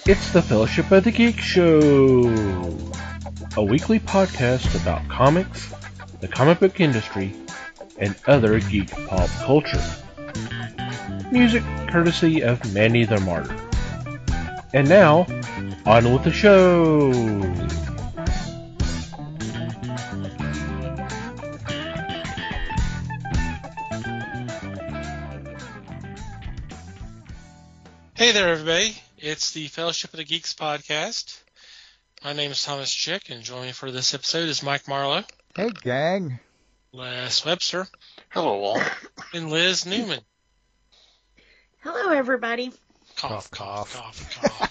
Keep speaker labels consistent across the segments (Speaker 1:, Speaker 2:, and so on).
Speaker 1: It's the Fellowship of the Geek Show, a weekly podcast about comics, the comic book industry, and other geek pop culture. Music courtesy of Manny the Martyr. And now, on with the show!
Speaker 2: Hey there, everybody. It's the Fellowship of the Geeks podcast. My name is Thomas Chick, and joining me for this episode is Mike Marlowe.
Speaker 3: Hey, gang.
Speaker 2: Les Webster.
Speaker 4: Hello, all.
Speaker 2: And Liz Newman.
Speaker 5: Hello, everybody.
Speaker 2: Cough, cough, cough, cough.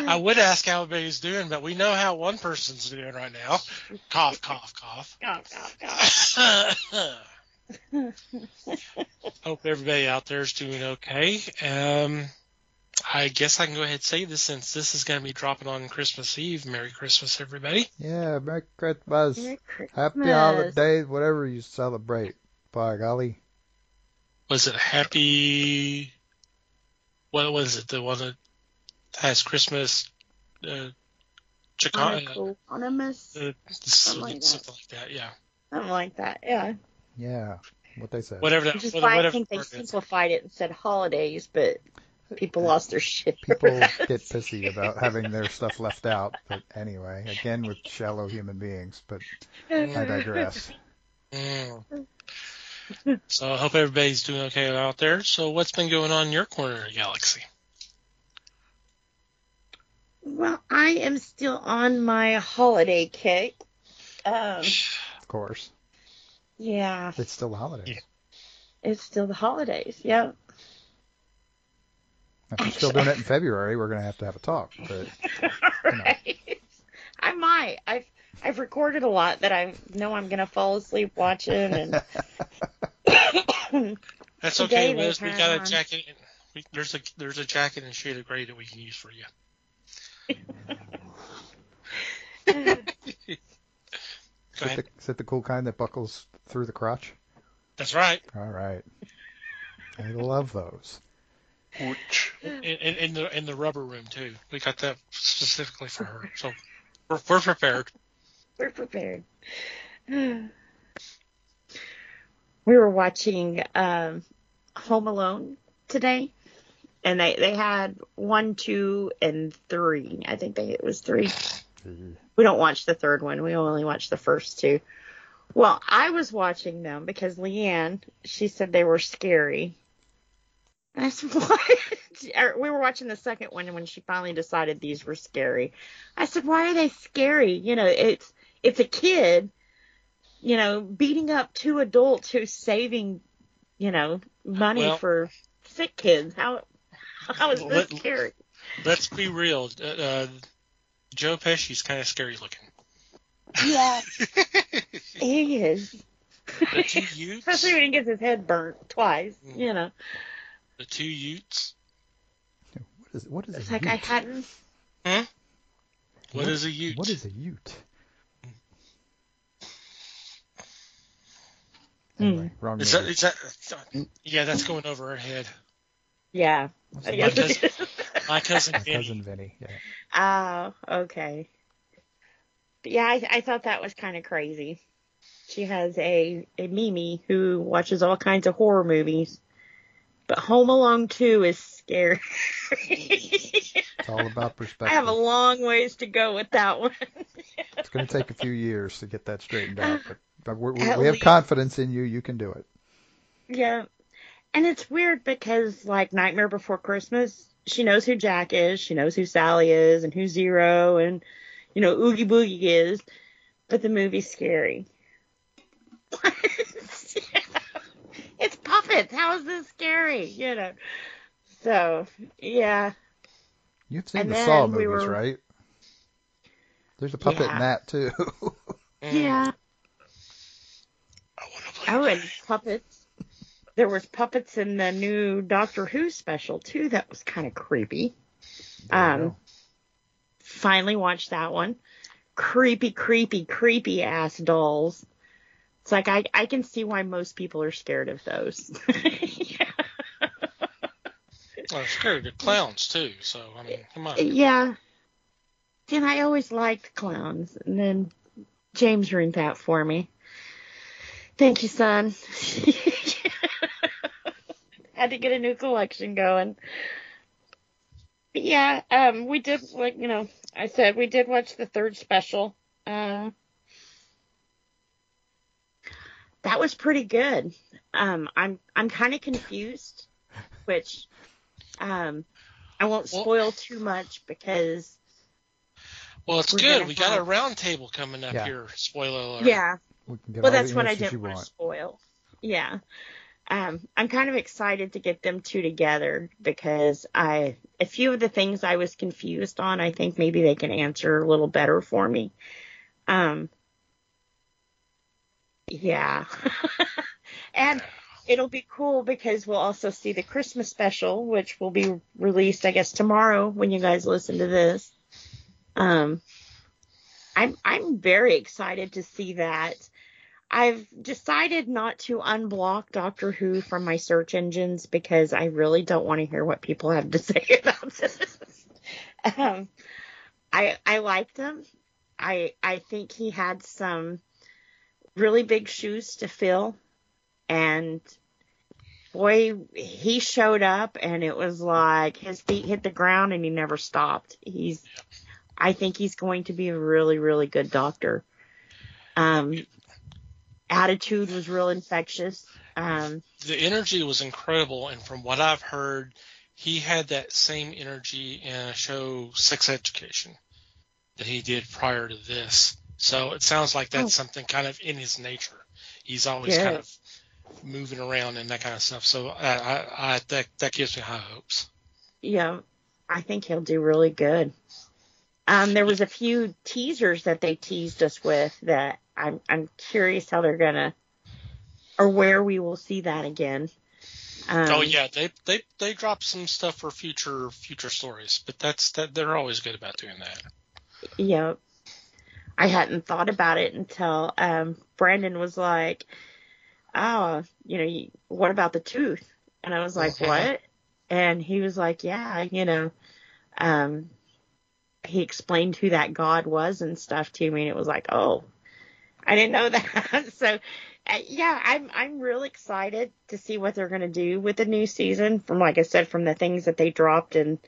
Speaker 2: I would ask how everybody's doing, but we know how one person's doing right now. Cough, cough, cough.
Speaker 5: Cough, cough, cough.
Speaker 2: Hope everybody out there is doing okay. I guess I can go ahead and say this since this is going to be dropping on Christmas Eve. Merry Christmas, everybody.
Speaker 3: Yeah, Merry Christmas.
Speaker 5: Merry Christmas.
Speaker 3: Happy holidays, whatever you celebrate. By golly.
Speaker 2: Was it Happy... What was it? The one that has Christmas...
Speaker 5: Anonymous?
Speaker 2: Something like that, yeah.
Speaker 5: Something like that, yeah.
Speaker 3: Yeah, what they said.
Speaker 2: Whatever that,
Speaker 5: Which is why I think they simplified it and said holidays, but people lost their shit.
Speaker 3: People get pissy about having their stuff left out. But anyway, again with shallow human beings, but I digress.
Speaker 2: So I hope everybody's doing okay out there. So what's been going on in your corner of the galaxy?
Speaker 5: Well, I am still on my holiday kick.
Speaker 3: Of course.
Speaker 5: Yeah.
Speaker 3: It's still the holidays.
Speaker 5: Yeah. It's still the holidays, yeah.
Speaker 3: If you're still doing it in February, we're going to have a talk. But,
Speaker 5: right. I might. I've recorded a lot that I know I'm going to fall asleep watching. And
Speaker 2: That's okay, Liz. We got a jacket. There's a jacket in shade of gray that we can use for you.
Speaker 3: Is it the cool kind that buckles through the crotch?
Speaker 2: That's right.
Speaker 3: All right. I love those.
Speaker 4: Ouch.
Speaker 2: In the rubber room too. We got that specifically for her. So we're prepared.
Speaker 5: We're prepared. We were watching Home Alone today, and they had 1, 2, and 3. I think it was 3. We don't watch the third one. We only watch the first 2. Well, I was watching them because Leanne, she said they were scary. And I said, what? We were watching the second one, and when she finally decided these were scary, I said, why are they scary? You know, it's a kid, you know, beating up 2 adults who's saving, you know, money for sick kids. How is this scary?
Speaker 2: Let's be real. Joe Pesci's kind of scary looking.
Speaker 5: Yeah, he is.
Speaker 2: The 2 Utes.
Speaker 5: Especially when he gets his head burnt twice, you know.
Speaker 2: The 2 Utes.
Speaker 3: What is
Speaker 5: it's
Speaker 3: a
Speaker 5: like
Speaker 3: ute?
Speaker 5: I hadn't.
Speaker 2: What is a Ute?
Speaker 3: What is a Ute?
Speaker 5: Anyway,
Speaker 3: wrong.
Speaker 2: Is that, that's going over her head.
Speaker 5: Yeah.
Speaker 2: My cousin
Speaker 3: Vinny. Yeah.
Speaker 5: Oh, okay. But yeah, I thought that was kind of crazy. She has a Mimi who watches all kinds of horror movies, but Home Alone 2 is scary.
Speaker 3: It's all about perspective.
Speaker 5: I have a long ways to go with that one.
Speaker 3: It's going to take a few years to get that straightened out, but we have confidence in you. You can do it.
Speaker 5: Yeah. And it's weird because, like, Nightmare Before Christmas, she knows who Jack is, she knows who Sally is, and who Zero, and, you know, Oogie Boogie is, but the movie's scary. It's puppets. How is this scary? You know. So, yeah.
Speaker 3: You've seen the Saw movies, right? There's a puppet in that, too.
Speaker 5: Yeah. And puppets. There was puppets in the new Doctor Who special, too. That was kind of creepy. Finally watched that one. Creepy ass dolls. It's like, I can see why most people are scared of those.
Speaker 2: Oh, scared of clowns too. So I mean, come on.
Speaker 5: Yeah. And I always liked clowns, and then James ruined that for me. Thank you, son. Had to get a new collection going. But yeah, we did, like, I said we did watch the third special. That was pretty good. I'm kind of confused, which I won't spoil too much because.
Speaker 2: Well, it's good. We got a roundtable coming up here. Spoiler alert.
Speaker 5: Yeah.
Speaker 3: Well,
Speaker 5: that's what I didn't want to spoil. Yeah. I'm kind of excited to get them two together because a few of the things I was confused on, I think maybe they can answer a little better for me. Yeah. And it'll be cool because we'll also see the Christmas special, which will be released, I guess, tomorrow when you guys listen to this. I'm very excited to see that. I've decided not to unblock Doctor Who from my search engines because I really don't want to hear what people have to say about this. I liked him. I think he had some really big shoes to fill, and boy, he showed up and it was like his feet hit the ground and he never stopped. I think he's going to be a really, really good Doctor. Attitude was real infectious.
Speaker 2: The energy was incredible, and from what I've heard, he had that same energy in a show, Sex Education, that he did prior to this. So it sounds like that's something kind of in his nature. He's always kind of moving around and that kind of stuff. So that gives me high hopes.
Speaker 5: Yeah, I think he'll do really good. There was a few teasers that they teased us with that I'm curious how they're gonna, or where we will see that again. They
Speaker 2: dropped some stuff for future stories, but they're always good about doing that.
Speaker 5: Yeah, I hadn't thought about it until Brandon was like, "Oh, what about the tooth?" And I was like, "What?" And he was like, "Yeah, he explained who that god was and stuff to me, and it was like, oh, I didn't know that." So, I'm really excited to see what they're going to do with the new season from, like I said, from the things that they dropped in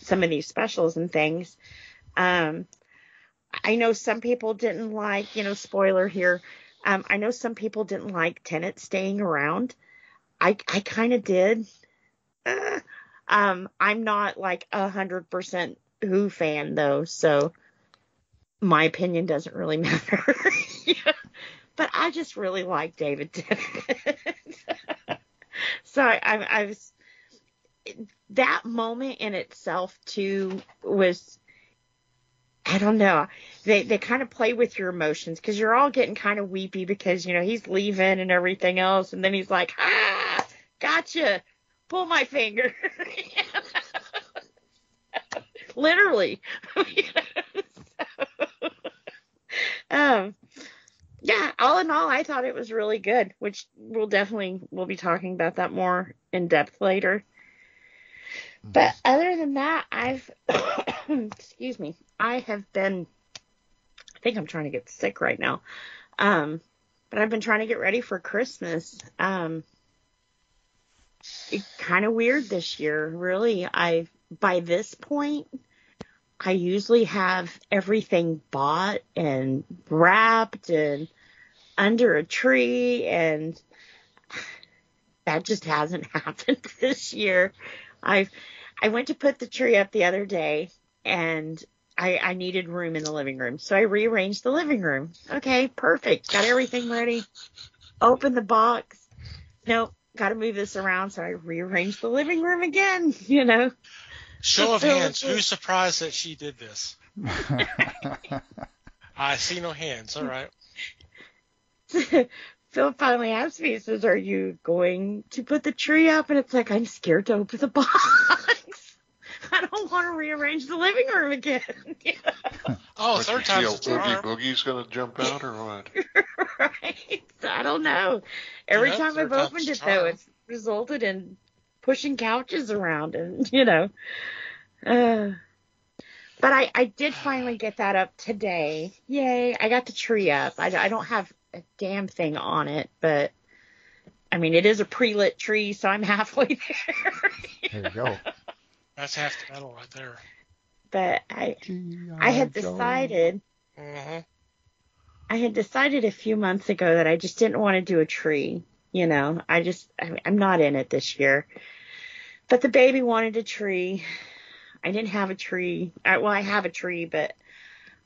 Speaker 5: some of these specials and things. I know some people didn't like, spoiler here. I know some people didn't like Tennant staying around. I kind of did. I'm not like 100% Who fan though, so my opinion doesn't really matter. But I just really like David Tennant. So I was, that moment in itself too was, I don't know, they kind of play with your emotions because you're all getting kind of weepy because he's leaving and everything else, and then he's like, gotcha, pull my finger. Literally. All in all, I thought it was really good, which we'll be talking about that more in depth later. But other than that, excuse me, I think I'm trying to get sick right now. But I've been trying to get ready for Christmas. It's kind of weird this year, really. By this point, I usually have everything bought and wrapped and under a tree, and that just hasn't happened this year. I went to put the tree up the other day, and I needed room in the living room, so I rearranged the living room. Okay, perfect. Got everything ready. Open the box. Nope, got to move this around, so I rearranged the living room again,
Speaker 2: Show of hands, who's surprised that she did this? I see no hands, all right.
Speaker 5: Phil finally asked me, he says, "Are you going to put the tree up?" And it's like, I'm scared to open the box. I don't want to rearrange the living room again.
Speaker 2: Third time's the charm.
Speaker 4: Boogie's going to jump out or what?
Speaker 5: Right. I don't know. Every time I've opened it, though, it's resulted in pushing couches around and, but I did finally get that up today. Yay. I got the tree up. I don't have a damn thing on it, but I mean, it is a pre-lit tree, so I'm halfway there.
Speaker 3: There you go.
Speaker 2: That's half the battle right there.
Speaker 5: But I had decided, I had decided a few months ago that I just didn't want to do a tree. I'm not in it this year. But the baby wanted a tree. I didn't have a tree. I have a tree, but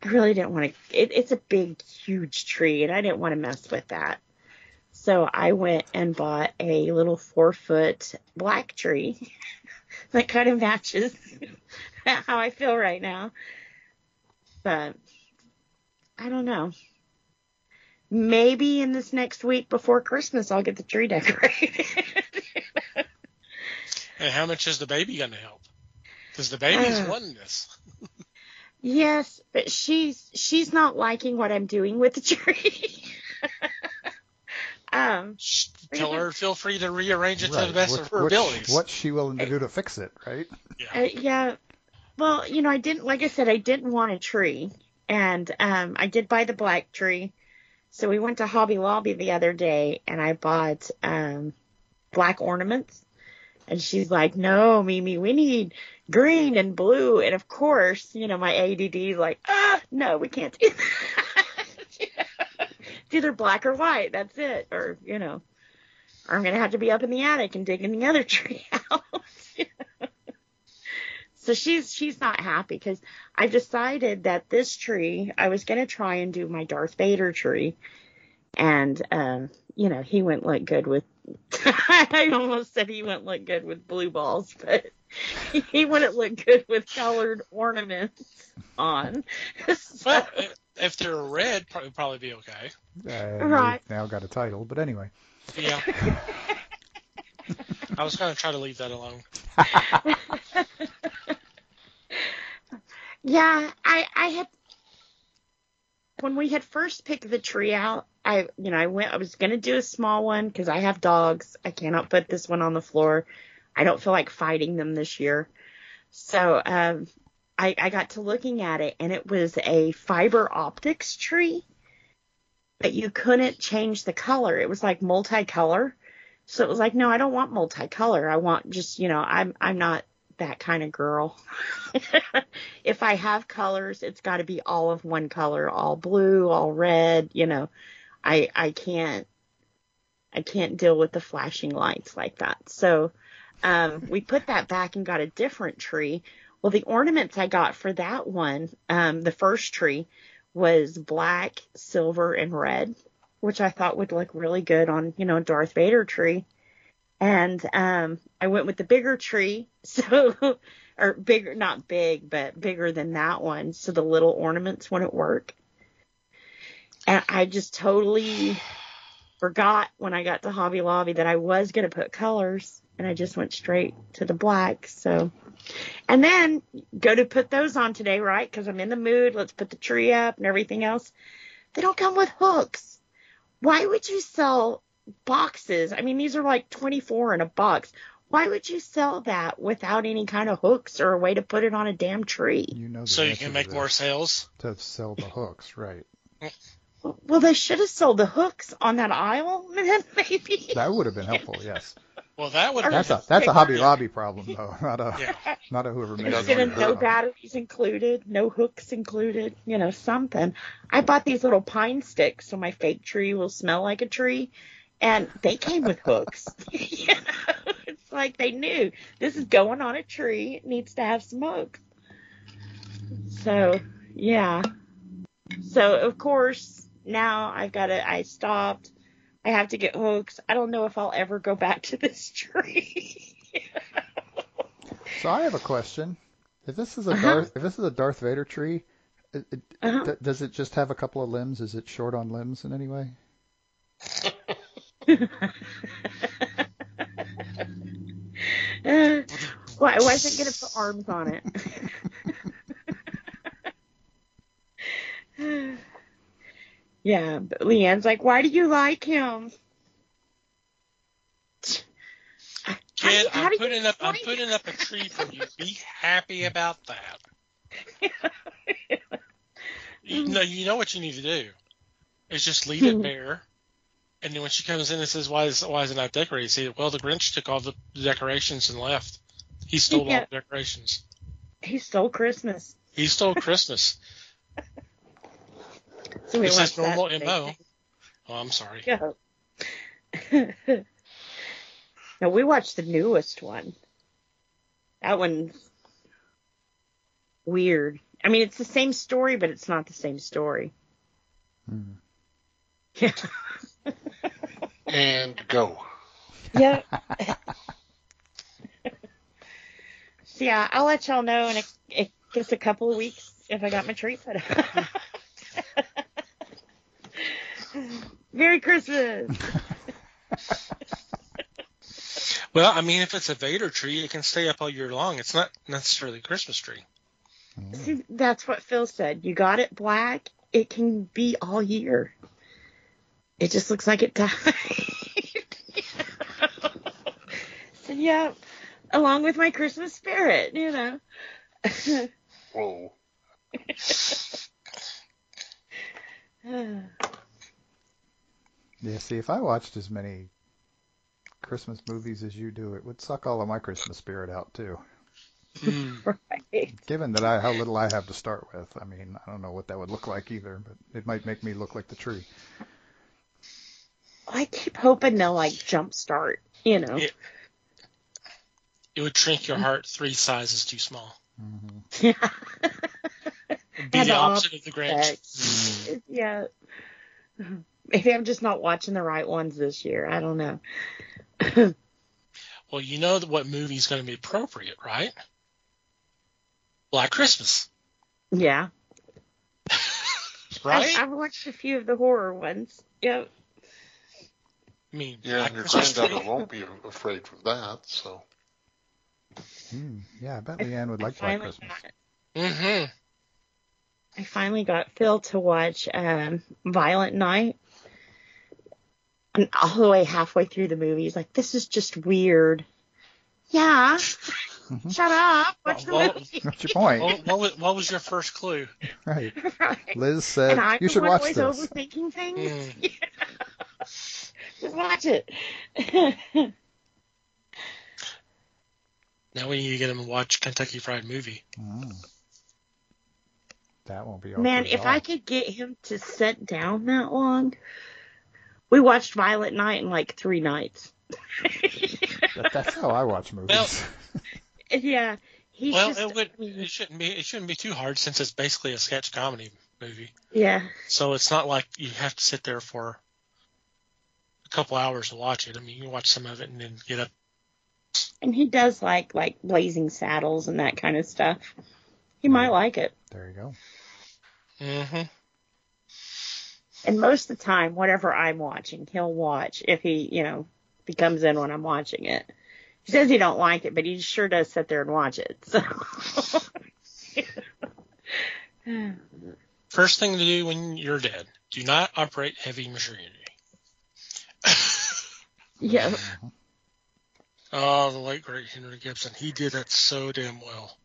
Speaker 5: I really didn't want to. It's a big, huge tree, and I didn't want to mess with that. So I went and bought a little 4-foot black tree that kind of matches how I feel right now. But I don't know. Maybe in this next week before Christmas, I'll get the tree decorated.
Speaker 2: And how much is the baby going to help? Because the baby's wanting this.
Speaker 5: Yes, but she's not liking what I'm doing with the tree.
Speaker 2: Tell her, feel free to rearrange it to the best of her abilities.
Speaker 3: What's she willing to do to fix it, right?
Speaker 5: Yeah. Well, I didn't, like I said, I didn't want a tree. And I did buy the black tree. So we went to Hobby Lobby the other day, and I bought black ornaments. And she's like, no, Mimi, we need green and blue. And, of course, my ADD is like, no, we can't do that. It's either black or white. That's it. Or, I'm going to have to be up in the attic and digging the other tree out. So she's not happy because I decided that this tree, I was going to try and do my Darth Vader tree. And, he wouldn't look good with, I almost said he wouldn't look good with blue balls, but he wouldn't look good with colored ornaments on. So,
Speaker 2: well, if they're red, probably be okay.
Speaker 5: Right.
Speaker 3: We've now got a title, but anyway.
Speaker 2: Yeah. I was going to try to leave that alone.
Speaker 5: Yeah, I had, when we had first picked the tree out, I was going to do a small one because I have dogs. I cannot put this one on the floor. I don't feel like fighting them this year. So, I got to looking at it, and it was a fiber optics tree, but you couldn't change the color. It was like multicolor. So it was like, no, I don't want multicolor. I want just, I'm not that kind of girl. If I have colors, it's got to be all of one color, all blue, all red. I can't deal with the flashing lights like that. So we put that back and got a different tree. Well, the ornaments I got for that one, the first tree, was black, silver, and red, which I thought would look really good on, a Darth Vader tree. And I went with the bigger tree, or bigger, not big, but bigger than that one, so the little ornaments wouldn't work. And I just totally forgot when I got to Hobby Lobby that I was going to put colors, and I just went straight to the black. So, and then go to put those on today, right? Because I'm in the mood. Let's put the tree up and everything else. They don't come with hooks. Why would you sell boxes? I mean, these are like $24 in a box. Why would you sell that without any kind of hooks or a way to put it on a damn tree?
Speaker 2: So you can make more sales?
Speaker 3: To sell the hooks, right.
Speaker 5: Well, they should have sold the hooks on that aisle, maybe.
Speaker 3: That would have been helpful, yes.
Speaker 2: Well, that would.
Speaker 3: That's a Hobby Lobby problem, though, not a whoever made it.
Speaker 5: No batteries included, no hooks included, something. I bought these little pine sticks so my fake tree will smell like a tree, and they came with hooks. It's like they knew this is going on a tree. It needs to have some hooks. So, yeah. So, of course, now I stopped. I have to get hooks. I don't know if I'll ever go back to this tree.
Speaker 3: So I have a question. If this is a Darth Vader tree, does it just have a couple of limbs? Is it short on limbs in any way?
Speaker 5: Well, I wasn't going to put arms on it. Yeah, but Leanne's like, why do you like him?
Speaker 2: Give Kid,
Speaker 5: How
Speaker 2: I'm
Speaker 5: do you
Speaker 2: putting up
Speaker 5: explain
Speaker 2: a tree for you. Be happy about that. You know what you need to do is just leave it bare, and then when she comes in and says, "Why is it not decorated?" Say, "Well, the Grinch took all the decorations and left. He stole all the decorations.
Speaker 5: He stole Christmas.
Speaker 2: He stole Christmas."
Speaker 5: So we
Speaker 2: It's his
Speaker 5: watched
Speaker 2: normal
Speaker 5: that
Speaker 2: MO. Oh, I'm sorry.
Speaker 5: Yeah. No, we watched the newest one. That one's weird. I mean, it's the same story, but it's not the same story. Yeah.
Speaker 4: And go.
Speaker 5: Yeah. So yeah, I'll let y'all know in just a couple of weeks if I got my tree put up. Merry Christmas.
Speaker 2: Well, I mean, if it's a Vader tree, it can stay up all year long. It's not necessarily a Christmas tree.
Speaker 5: See, that's what Phil said. You got it black, it can be all year. It just looks like it died. So yeah, along with my Christmas spirit, you know.
Speaker 4: Whoa.
Speaker 3: Yeah, see, if I watched as many Christmas movies as you do, it would suck all of my Christmas spirit out too.
Speaker 5: Right.
Speaker 3: Given that how little I have to start with, I mean, I don't know what that would look like either, but it might make me look like the tree.
Speaker 5: I keep hoping they'll like jumpstart, you know.
Speaker 2: It would shrink your heart 3 sizes too small.
Speaker 5: Yeah.
Speaker 2: It'd be the opposite of the Grinch.
Speaker 5: Yeah. Maybe I'm just not watching the right ones this year. I don't know.
Speaker 2: Well, you know what movie's going to be appropriate, right? Black Christmas.
Speaker 5: Yeah.
Speaker 2: Right?
Speaker 5: I've watched a few of the horror ones. Yep.
Speaker 2: I mean,
Speaker 4: Yeah,
Speaker 2: Black
Speaker 4: and your
Speaker 2: Christmas
Speaker 4: granddaughter
Speaker 2: tree.
Speaker 4: won't be afraid of that, so.
Speaker 3: Yeah, I bet Leanne would like Black
Speaker 5: Finally
Speaker 3: Christmas.
Speaker 2: Mm-hmm.
Speaker 5: I finally got Phil to watch Violent Night. And all the way halfway through the movie, he's like, "This is just weird." Yeah. Shut up. Watch the movie.
Speaker 3: What's your point?
Speaker 2: What was your first clue?
Speaker 3: Right.
Speaker 5: Right.
Speaker 3: Liz said,
Speaker 5: And I'm
Speaker 3: you should
Speaker 5: the one
Speaker 3: watch
Speaker 5: always
Speaker 3: this.
Speaker 5: overthinking things.
Speaker 2: Mm.
Speaker 5: Yeah. Just watch it.
Speaker 2: Now we need to get him to watch Kentucky Fried Movie.
Speaker 3: That won't be awkward
Speaker 5: Man,
Speaker 3: at
Speaker 5: if
Speaker 3: all.
Speaker 5: I could get him to sit down that long. We watched Violent Night in like 3 nights.
Speaker 3: That's how I watch movies.
Speaker 2: Well,
Speaker 5: Yeah. He's
Speaker 2: Well,
Speaker 5: just,
Speaker 2: it shouldn't be too hard since it's basically a sketch comedy movie.
Speaker 5: yeah.
Speaker 2: So it's not like you have to sit there for a couple hours to watch it. I mean, you can watch some of it and then get up.
Speaker 5: And he does like Blazing Saddles and that kind of stuff. He might like it.
Speaker 3: There you go.
Speaker 2: Mm-hmm.
Speaker 5: And most of the time, whatever I'm watching, he'll watch if he comes in when I'm watching it. He says he don't like it, but he sure does sit there and watch it. So.
Speaker 2: First thing to do when you're dead, do not operate heavy machinery.
Speaker 5: Yeah.
Speaker 2: Oh, the late great Henry Gibson. He did that so damn well.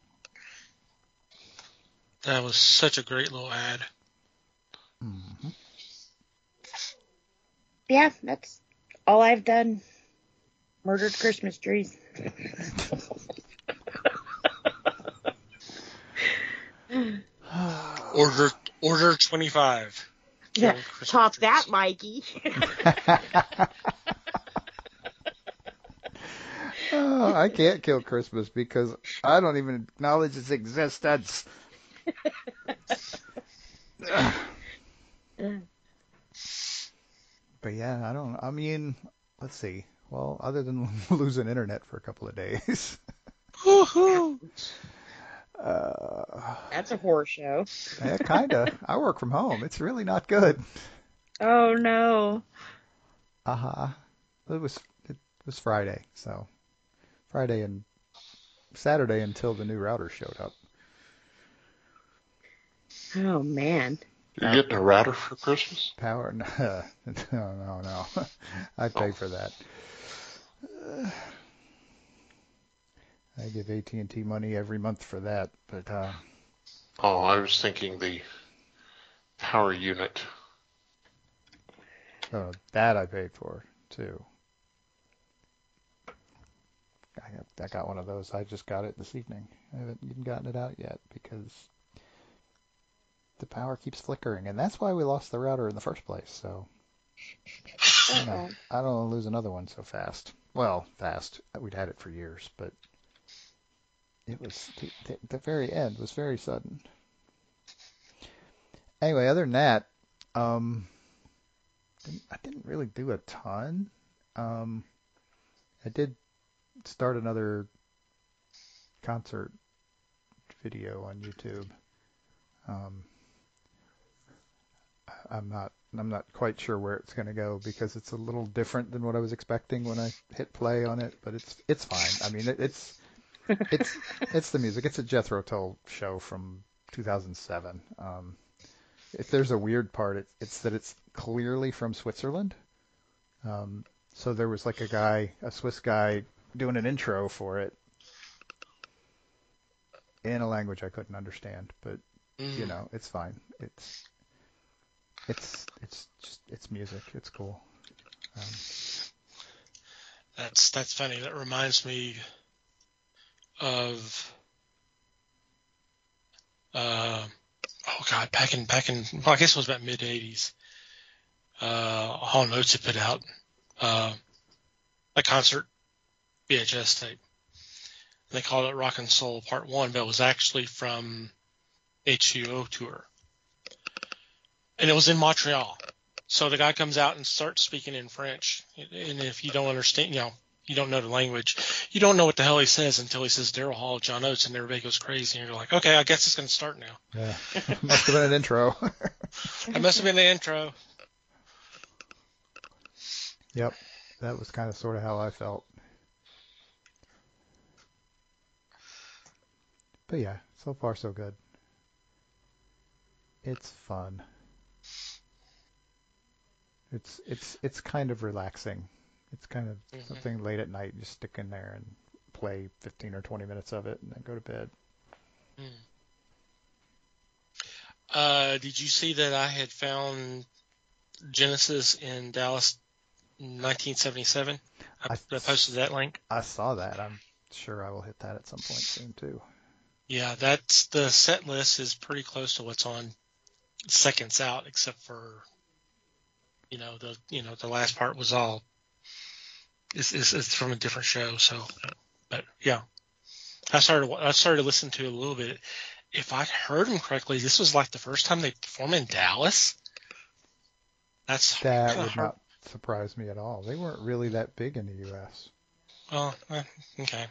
Speaker 2: That was such a great little ad.
Speaker 3: Mm-hmm.
Speaker 5: Yeah, that's all I've done. Murdered Christmas trees.
Speaker 2: Order 25.
Speaker 5: Yeah,
Speaker 2: Christmas
Speaker 5: top
Speaker 2: trees.
Speaker 5: that, Mikey.
Speaker 3: Oh, I can't kill Christmas because I don't even acknowledge its existence. But yeah, I mean, let's see. Well, other than losing internet for a couple of days.
Speaker 2: Woohoo!
Speaker 5: That's a horror show.
Speaker 3: Yeah, kinda. I work from home. It's really not good.
Speaker 5: Oh no.
Speaker 3: It was Friday, so Friday and Saturday until the new router showed up.
Speaker 5: Oh man.
Speaker 4: You're getting a router for Christmas?
Speaker 3: Power? No. I pay for that. I give AT&T money every month for that, but
Speaker 4: Oh, I was thinking the power unit.
Speaker 3: that I paid for too. I got one of those. I just got it this evening. I haven't even gotten it out yet because the power keeps flickering, and that's why we lost the router in the first place. So I don't want to lose another one so fast. Well, fast. We'd had it for years, but it was the very end was very sudden. Anyway, other than that, I didn't really do a ton. I did start another concert video on YouTube. I'm not quite sure where it's going to go because it's a little different than what I was expecting when I hit play on it, but it's fine. I mean, it's the music. It's a Jethro Tull show from 2007. If there's a weird part, it's that it's clearly from Switzerland. So there was like a Swiss guy doing an intro for it in a language I couldn't understand, but you know, it's fine. It's music. It's cool.
Speaker 2: That's funny. That reminds me of back in well, I guess it was about mid '80s. Hall Notes had put out a concert VHS tape. They called it Rock and Soul Part 1, but it was actually from H2O tour. And it was in Montreal. So the guy comes out and starts speaking in French. And if you don't understand, you don't know the language, you don't know what the hell he says until he says Daryl Hall, John Oates, and everybody goes crazy. And you're like, okay, I guess it's going to start now.
Speaker 3: Yeah, must have been an intro.
Speaker 2: It must have been the intro.
Speaker 3: Yep, that was kind of sort of how I felt. But yeah, so far so good. It's fun. It's kind of relaxing. It's kind of something late at night. You stick in there and play 15 or 20 minutes of it and then go to bed.
Speaker 2: Did you see that I had found Genesis in Dallas 1977? I posted that link.
Speaker 3: I saw that. I'm sure I will hit that at some point soon too.
Speaker 2: Yeah, that's the set list is pretty close to what's on Seconds Out, except for the last part was all it's from a different show. So, but yeah, I started listening to it a little bit. If I heard them correctly, this was like the first time they performed in Dallas.
Speaker 3: That would not surprise me at all. They weren't really that big in the U.S.
Speaker 2: Oh, okay.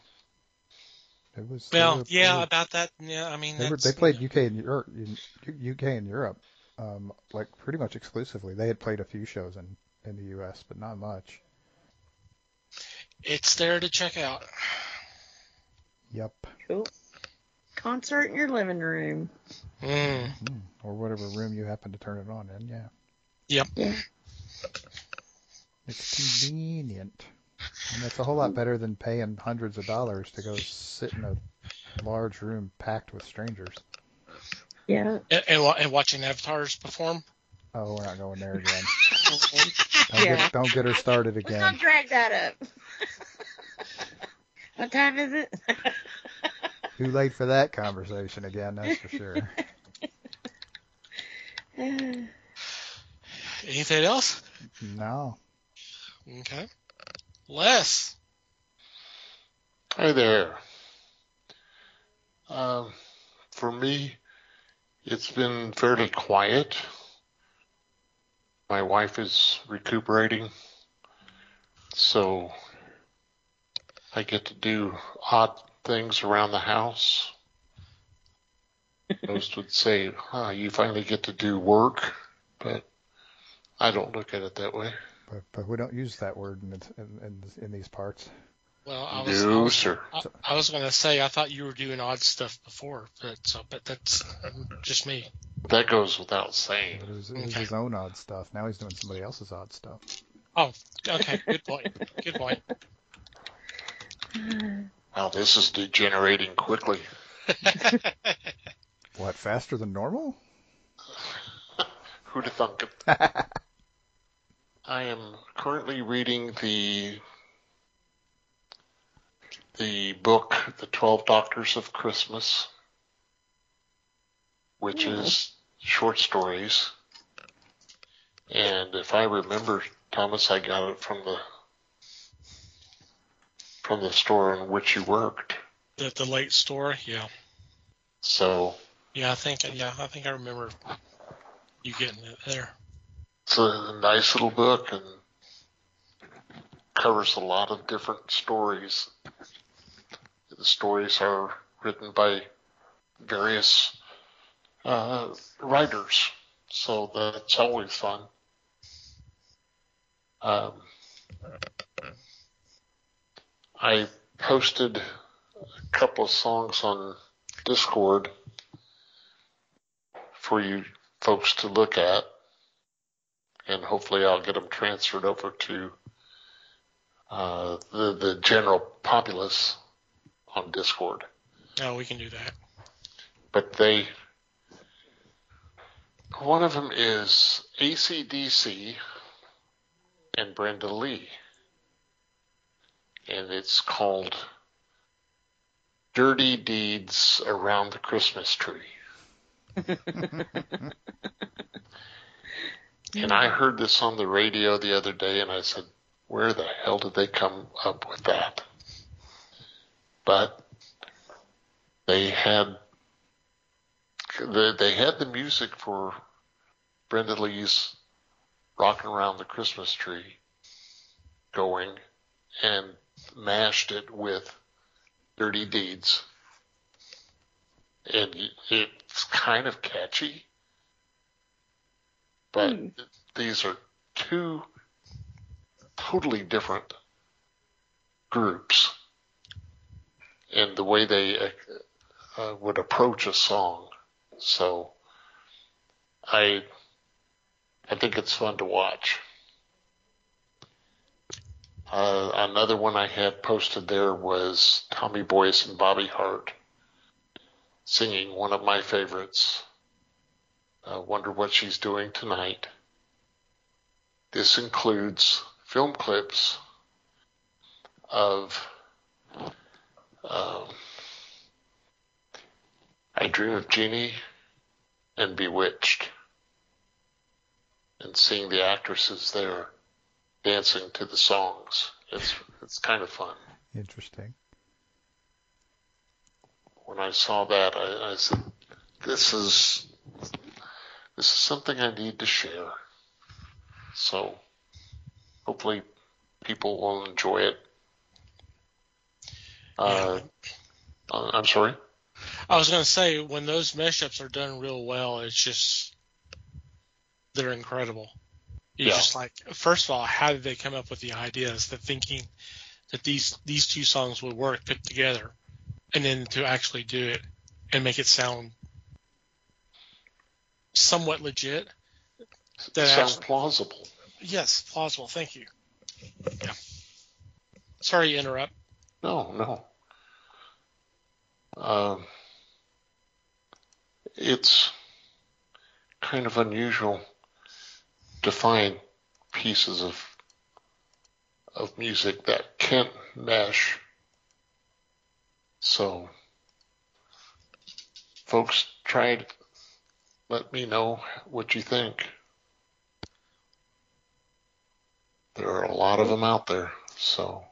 Speaker 3: It was.
Speaker 2: About that. Yeah, I mean,
Speaker 3: they played UK and Europe, like pretty much exclusively. They had played a few shows in the U.S., but not much.
Speaker 2: It's there to check out.
Speaker 3: Yep.
Speaker 5: Cool. Concert in your living room.
Speaker 3: Or whatever room you happen to turn it on in. Yeah.
Speaker 2: Yep.
Speaker 5: Yeah.
Speaker 3: It's convenient. And that's a whole lot better than paying hundreds of dollars to go sit in a large room packed with strangers.
Speaker 5: Yeah.
Speaker 2: And watching avatars perform.
Speaker 3: Oh, we're not going there again. Don't get her started again.
Speaker 5: Let's not drag that up. What time is it?
Speaker 3: Too late for that conversation again, that's for sure.
Speaker 2: Anything else?
Speaker 3: No.
Speaker 2: Okay. Les.
Speaker 4: Hi there. For me, it's been fairly quiet. My wife is recuperating, so I get to do odd things around the house. Most would say, you finally get to do work, but I don't look at it that way.
Speaker 3: But we don't use that word in these parts.
Speaker 2: Well, I was going to say I thought you were doing odd stuff before, but that's just me.
Speaker 4: That goes without saying.
Speaker 3: It was his own odd stuff. Now he's doing somebody else's odd stuff.
Speaker 2: Oh, okay. Good point. Good point.
Speaker 4: Wow, this is degenerating quickly.
Speaker 3: What, faster than normal?
Speaker 4: Who'd have thunk it? I am currently reading the book, The 12 Doctors of Christmas, which is short stories. And if I remember, Thomas, I got it from the store in which you worked.
Speaker 2: The late store, yeah.
Speaker 4: So
Speaker 2: I think I remember you getting it there.
Speaker 4: it's a nice little book and covers a lot of different stories. The stories are written by various writers, so that's always fun. I posted a couple of songs on Discord for you folks to look at, and hopefully I'll get them transferred over to the general populace on Discord.
Speaker 2: Oh, we can do that.
Speaker 4: But one of them is AC/DC and Brenda Lee, and it's called Dirty Deeds Around the Christmas Tree. And I heard this on the radio the other day, and I said, where the hell did they come up with that? But they had the music for Brenda Lee's Rockin' Around the Christmas Tree going and mashed it with Dirty Deeds. And it's kind of catchy, but these are two totally different groups and the way they would approach a song. So I think it's fun to watch. Another one I had posted there was Tommy Boyce and Bobby Hart singing one of my favorites, Wonder What She's Doing Tonight. This includes film clips of I Dream of Jeannie and Bewitched, and seeing the actresses there dancing to the songs. It's kind of fun.
Speaker 3: Interesting.
Speaker 4: When I saw that, I said, this is something I need to share. So hopefully people will enjoy it. I'm sorry?
Speaker 2: I was going to say, when those mashups are done real well, it's just, they're incredible. You're just like, first of all, how did they come up with the ideas, the thinking that these two songs would work put together, and then to actually do it and make it sound somewhat legit.
Speaker 4: That sounds plausible.
Speaker 2: Yes, plausible. Thank you. Yeah. Sorry to interrupt.
Speaker 4: No. It's kind of unusual to find pieces of music that can't mesh. So, folks, try it. Let me know what you think. There are a lot of them out there, so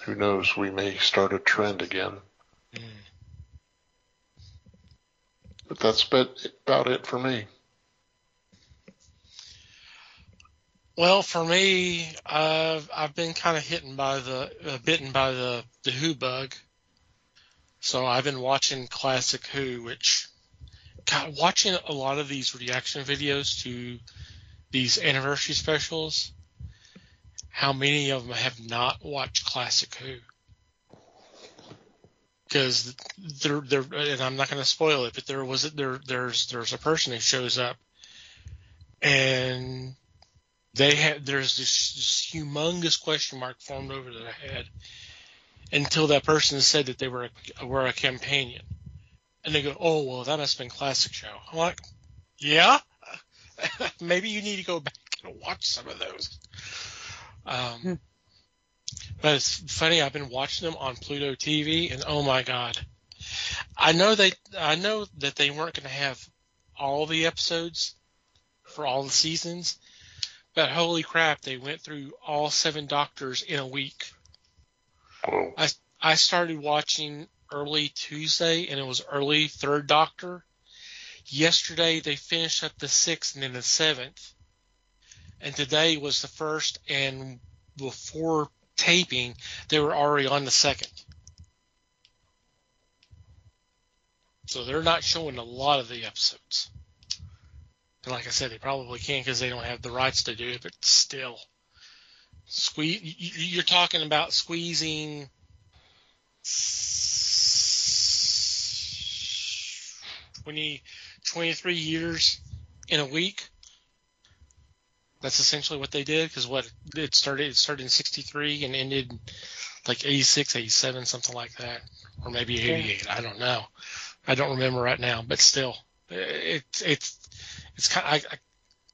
Speaker 4: who knows, we may start a trend again. But that's about it for me.
Speaker 2: Well, for me, I've been kind of bitten by the Who bug. So I've been watching classic Who, which, God, watching a lot of these reaction videos to these anniversary specials, how many of them have not watched classic Who? Because they're, and I'm not going to spoil it, but there's a person who shows up, and there's this humongous question mark formed over their head, until that person said that they were a companion. And they go, oh, well, that must have been classic show. I'm like, yeah? Maybe you need to go back and watch some of those. But it's funny, I've been watching them on PlutoTV, and oh my God. I know that they weren't going to have all the episodes for all the seasons, but holy crap, they went through all 7 Doctors in a week.
Speaker 4: Whoa.
Speaker 2: I started watching early Tuesday, and it was early 3rd Doctor. Yesterday, they finished up the 6th and then the 7th. And today was the 1st, and before taping, they were already on the 2nd. So they're not showing a lot of the episodes. And like I said, they probably can't because they don't have the rights to do it, but still. You're talking about squeezing 23 years in a week. That's essentially what they did, because it started in 63 and ended like 86, 87, something like that, or maybe 88. I don't know. I don't remember right now, but still, it's kind of,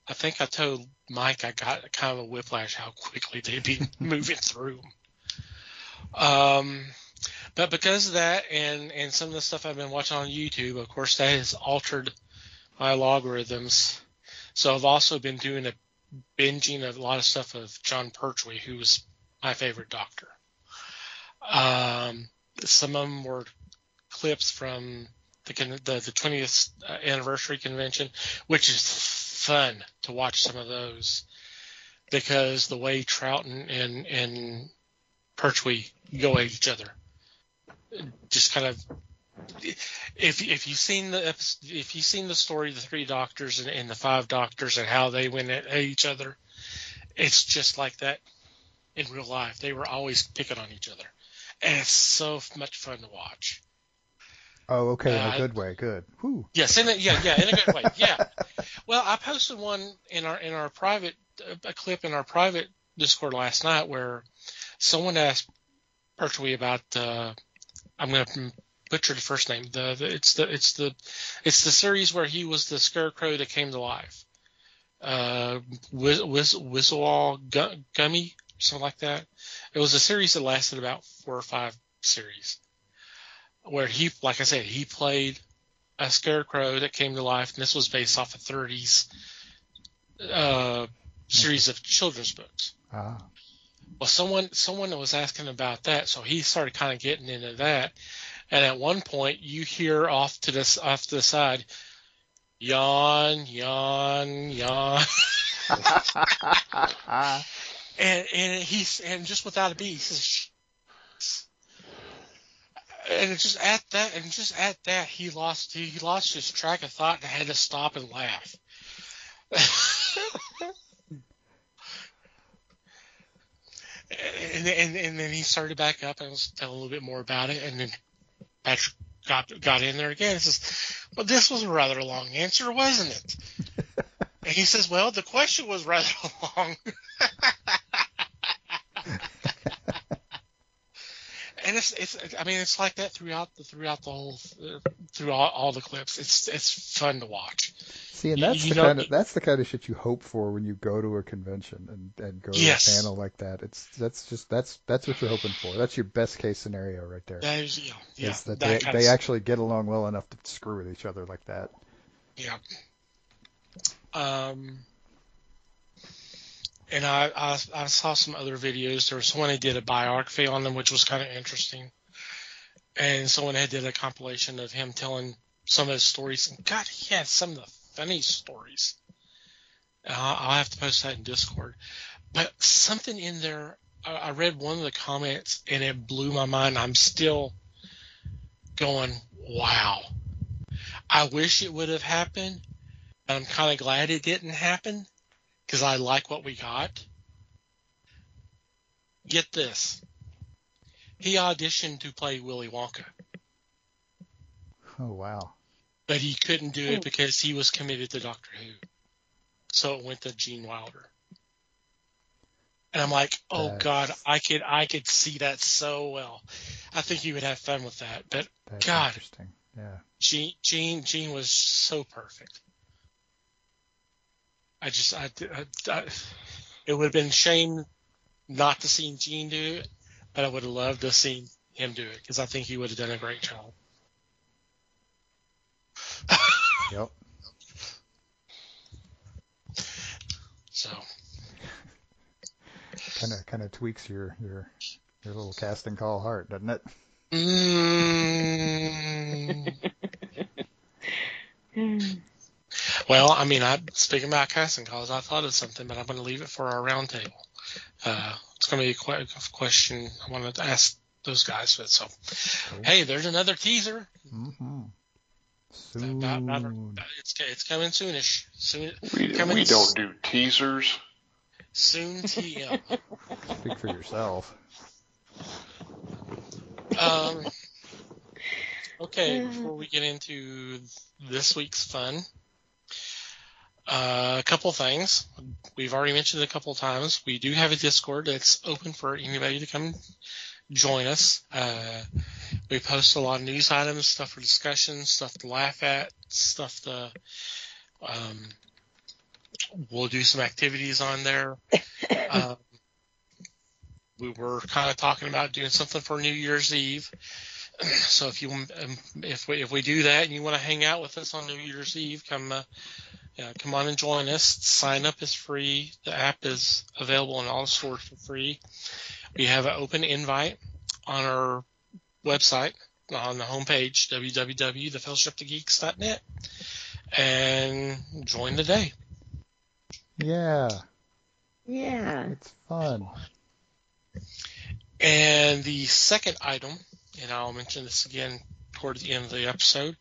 Speaker 2: I think I told Mike I got kind of a whiplash how quickly they'd be moving through them. But because of that and some of the stuff I've been watching on YouTube, of course, that has altered my logarithms. So I've also been doing a binging of a lot of stuff of John Pertwee, who was my favorite Doctor. Some of them were clips from the 20th anniversary convention, which is fun to watch some of those, because the way Troughton and Pertwee go at each other, just kind of, if you've seen the story of the 3 Doctors and the 5 Doctors and how they went at each other, it's just like that in real life. They were always picking on each other, and it's so much fun to watch.
Speaker 3: Oh, okay, in a good way. Good. Whew.
Speaker 2: Yes, in a good way. Yeah. Well, I posted one in our private, a clip in our private Discord last night where someone asked Pertwee about I'm going to butcher the first name. It's the series where he was the scarecrow that came to life. Whistle Gummy, something like that. It was a series that lasted about 4 or 5 series, where he, like I said, he played a scarecrow that came to life, and this was based off a 30s series of children's books.
Speaker 3: Ah.
Speaker 2: Well, someone was asking about that, so he started kind of getting into that. And at one point, you hear off to the side, yawn, yawn, yawn, and just without a beat, he says, shh. And just at that, he lost his track of thought and had to stop and laugh. And then he started back up and was telling a little bit more about it, and then Patrick got in there again and says, well, this was a rather long answer, wasn't it? And he says, well, the question was rather long. And it's like that throughout the whole, through all the clips. It's fun to watch.
Speaker 3: See, and that's the kind of shit you hope for when you go to a convention and go to a panel like that. That's what you're hoping for. That's your best case scenario right there.
Speaker 2: That is, yeah.
Speaker 3: Is that they actually get along well enough to screw with each other like that.
Speaker 2: Yeah. And I saw some other videos. There was someone who did a biography on them, which was kind of interesting. And someone had did a compilation of him telling some of his stories. And God, he had some of the funny stories. I'll have to post that in Discord. But something in there, I read one of the comments, and it blew my mind. I'm still going, wow. I wish it would have happened. I'm kind of glad it didn't happen, because I like what we got. Get this. He auditioned to play Willy Wonka.
Speaker 3: Oh, wow.
Speaker 2: But he couldn't do it because he was committed to Doctor Who. So it went to Gene Wilder. And I'm like, oh
Speaker 3: That's-
Speaker 2: God, I could see that so well. I think you would have fun with that. But
Speaker 3: That's
Speaker 2: God,
Speaker 3: interesting. Yeah.
Speaker 2: Gene was so perfect. It would have been a shame not to see Gene do it, but I would have loved to see him do it because I think he would have done a great job.
Speaker 3: Yep.
Speaker 2: So
Speaker 3: Kind of tweaks your little casting call heart, doesn't it?
Speaker 2: Well, I mean, speaking about casting calls, I thought of something, but I'm going to leave it for our roundtable. It's going to be a question I wanted to ask those guys. But so,
Speaker 3: Cool.
Speaker 2: hey, there's another teaser.
Speaker 3: Mm-hmm. Soon.
Speaker 2: It's coming soonish. Soon.
Speaker 4: We don't do teasers.
Speaker 2: Soon TM.
Speaker 3: Speak for yourself.
Speaker 2: Okay, before we get into this week's fun, a couple things. We've already mentioned it a couple times. We do have a Discord that's open for anybody to come join us. We post a lot of news items, stuff for discussion, stuff to laugh at, stuff to we'll do some activities on there. We were kind of talking about doing something for New Year's Eve. So if we do that and you want to hang out with us on New Year's Eve, come on and join us. Sign up is free. The app is available in all the stores for free. We have an open invite on our website on the homepage, www.thefellowshipofgeeks.net, and join the day.
Speaker 3: Yeah.
Speaker 5: Yeah.
Speaker 3: It's fun.
Speaker 2: And the second item, and I'll mention this again toward the end of the episode,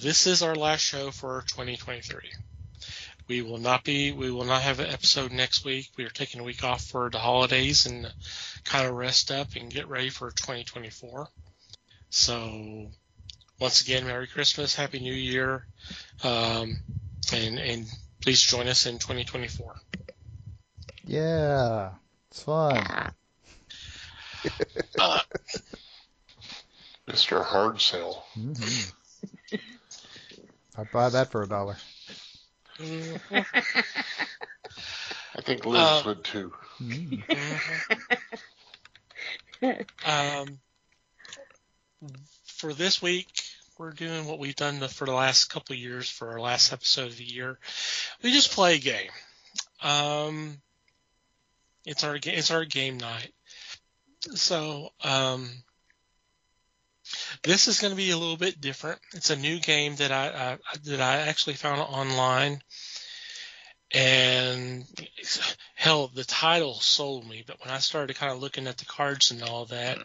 Speaker 2: this is our last show for 2023. We will not have an episode next week. We are taking a week off for the holidays and kind of rest up and get ready for 2024. So once again, Merry Christmas, Happy New Year, and please join us in 2024.
Speaker 3: Yeah. It's fun.
Speaker 4: Mr. Hard Sell.
Speaker 3: Mm-hmm. I'd buy that for $1.
Speaker 4: I think Liz would too.
Speaker 2: For this week, we're doing what we've done for the last couple of years for our last episode of the year. We just play a game. It's our game night. So this is going to be a little bit different. It's a new game that I actually found online, and hell, the title sold me. But when I started kind of looking at the cards and all that,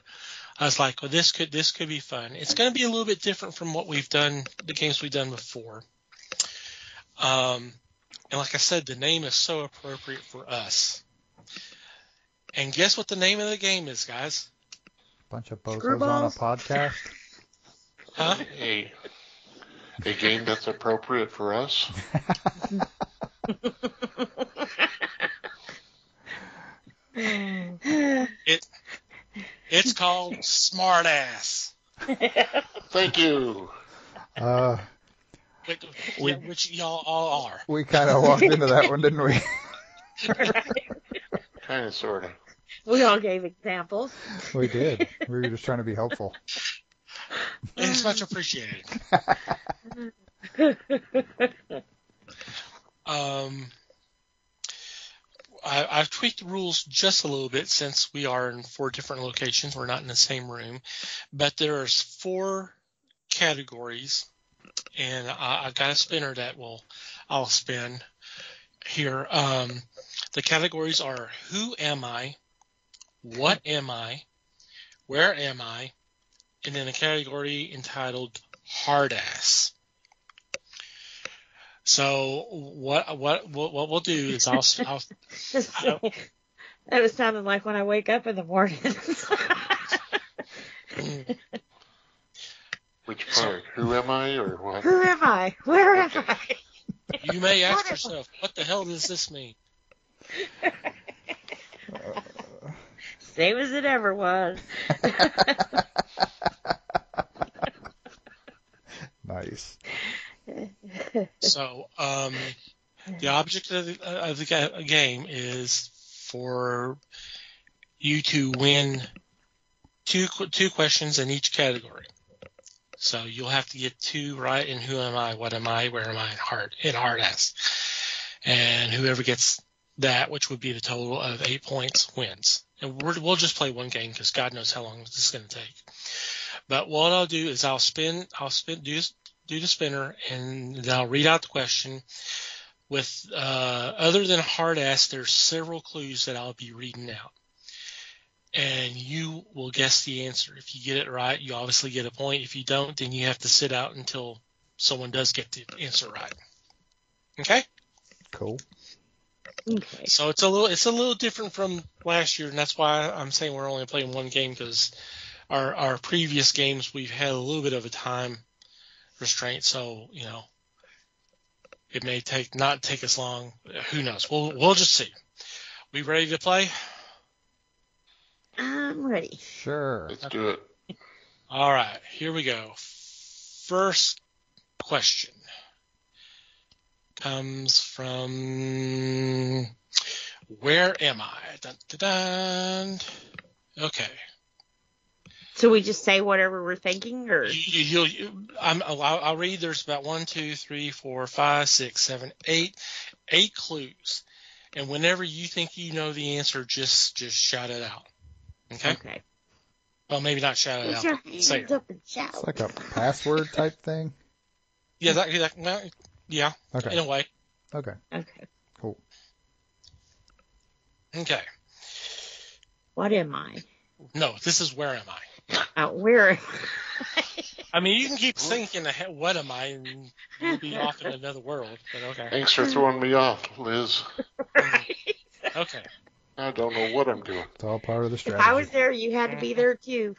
Speaker 2: I was like, well, this could be fun. It's going to be a little bit different from what we've done, the games we've done before. And like I said, the name is so appropriate for us. And guess what the name of the game is, guys?
Speaker 3: Bunch of bozos on a podcast.
Speaker 2: Huh?
Speaker 4: A game that's appropriate for us.
Speaker 2: It's called Smart Ass.
Speaker 4: Thank you.
Speaker 2: Which y'all all are.
Speaker 3: We kind of walked into that one, didn't we?
Speaker 4: Kind of, sort of.
Speaker 5: We all gave examples.
Speaker 3: We did. We were just trying to be helpful.
Speaker 2: It's much appreciated. I've tweaked the rules just a little bit since we are in 4 different locations. We're not in the same room. But there's 4 categories, and I've got a spinner that I'll spin here. The categories are who am I, what am I, where am I, and then a category entitled hard ass. So what we'll do is I'll
Speaker 5: That was sounding like when I wake up in the morning.
Speaker 4: Which part? Who am I or what?
Speaker 5: Who am I? Where am I?
Speaker 2: You may ask yourself, what the hell does this mean?
Speaker 5: Same as it ever was.
Speaker 3: Nice.
Speaker 2: So, the object of the game is for you to win two questions in each category. So you'll have to get 2 right in who am I, what am I, where am I, in hard ass. And whoever gets that, which would be the total of 8 points, wins. And we'll just play one game because God knows how long this is going to take. But what I'll do is I'll do the spinner, and then I'll read out the question. With other than hard ass, there's several clues that I'll be reading out. And you will guess the answer. If you get it right, you obviously get a point. If you don't, then you have to sit out until someone does get the answer right. Okay?
Speaker 3: Cool.
Speaker 5: Okay.
Speaker 2: So it's a little different from last year, and that's why I'm saying we're only playing one game, because our previous games we've had a little bit of a time restraint. So it may not take us long. Who knows? We'll just see. We ready to play?
Speaker 5: I'm ready.
Speaker 3: Sure.
Speaker 4: Let's do it.
Speaker 2: All right, here we go. First question comes from Where Am I? Dun, dun, dun. Okay.
Speaker 5: So we just say whatever we're thinking, or
Speaker 2: I'll read. There's about 1, 2, 3, 4, 5, 6, 7, 8 clues, and whenever you think you know the answer, just shout it out. Okay. Well, maybe not shout it
Speaker 5: Put
Speaker 2: out.
Speaker 5: your
Speaker 2: Say
Speaker 5: hands
Speaker 2: it.
Speaker 5: up and shout.
Speaker 3: It's like a password type thing.
Speaker 2: Yeah, yeah.
Speaker 3: Okay.
Speaker 2: In a way.
Speaker 3: Okay.
Speaker 5: Okay.
Speaker 3: Cool.
Speaker 2: Okay.
Speaker 5: What am I?
Speaker 2: No, this is Where Am I?
Speaker 5: Where am I?
Speaker 2: I mean, you can keep thinking, what am I, and you'll be off in another world, but okay.
Speaker 4: Thanks for throwing me off, Liz.
Speaker 5: Right.
Speaker 2: Okay.
Speaker 4: I don't know what I'm doing.
Speaker 3: It's all part of the
Speaker 5: If
Speaker 3: strategy.
Speaker 5: I was there, you had to be there too.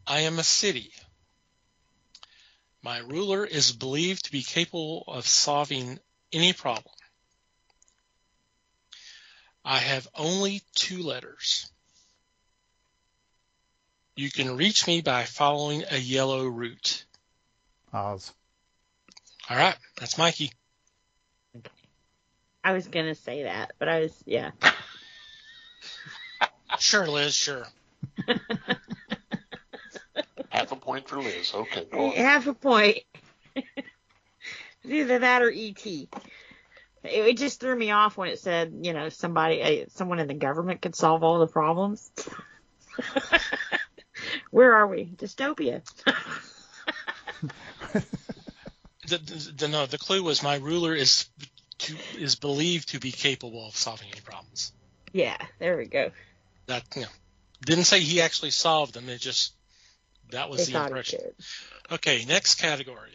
Speaker 2: I am a city. My ruler is believed to be capable of solving any problem. I have only 2 letters. You can reach me by following a yellow route.
Speaker 3: Oz.
Speaker 2: All right, that's Mikey.
Speaker 5: I was gonna say that, but yeah.
Speaker 2: Sure, Liz, sure.
Speaker 4: Half a point for Liz. Okay, go on.
Speaker 5: Half a point. It's either that or E.T. It just threw me off when it said, someone in the government could solve all the problems. Where are we? Dystopia.
Speaker 2: The clue was my ruler is believed to be capable of solving any problems.
Speaker 5: Yeah, there we go.
Speaker 2: That didn't say he actually solved them. It just that was
Speaker 5: They
Speaker 2: the
Speaker 5: thought
Speaker 2: impression.
Speaker 5: it
Speaker 2: Okay, next category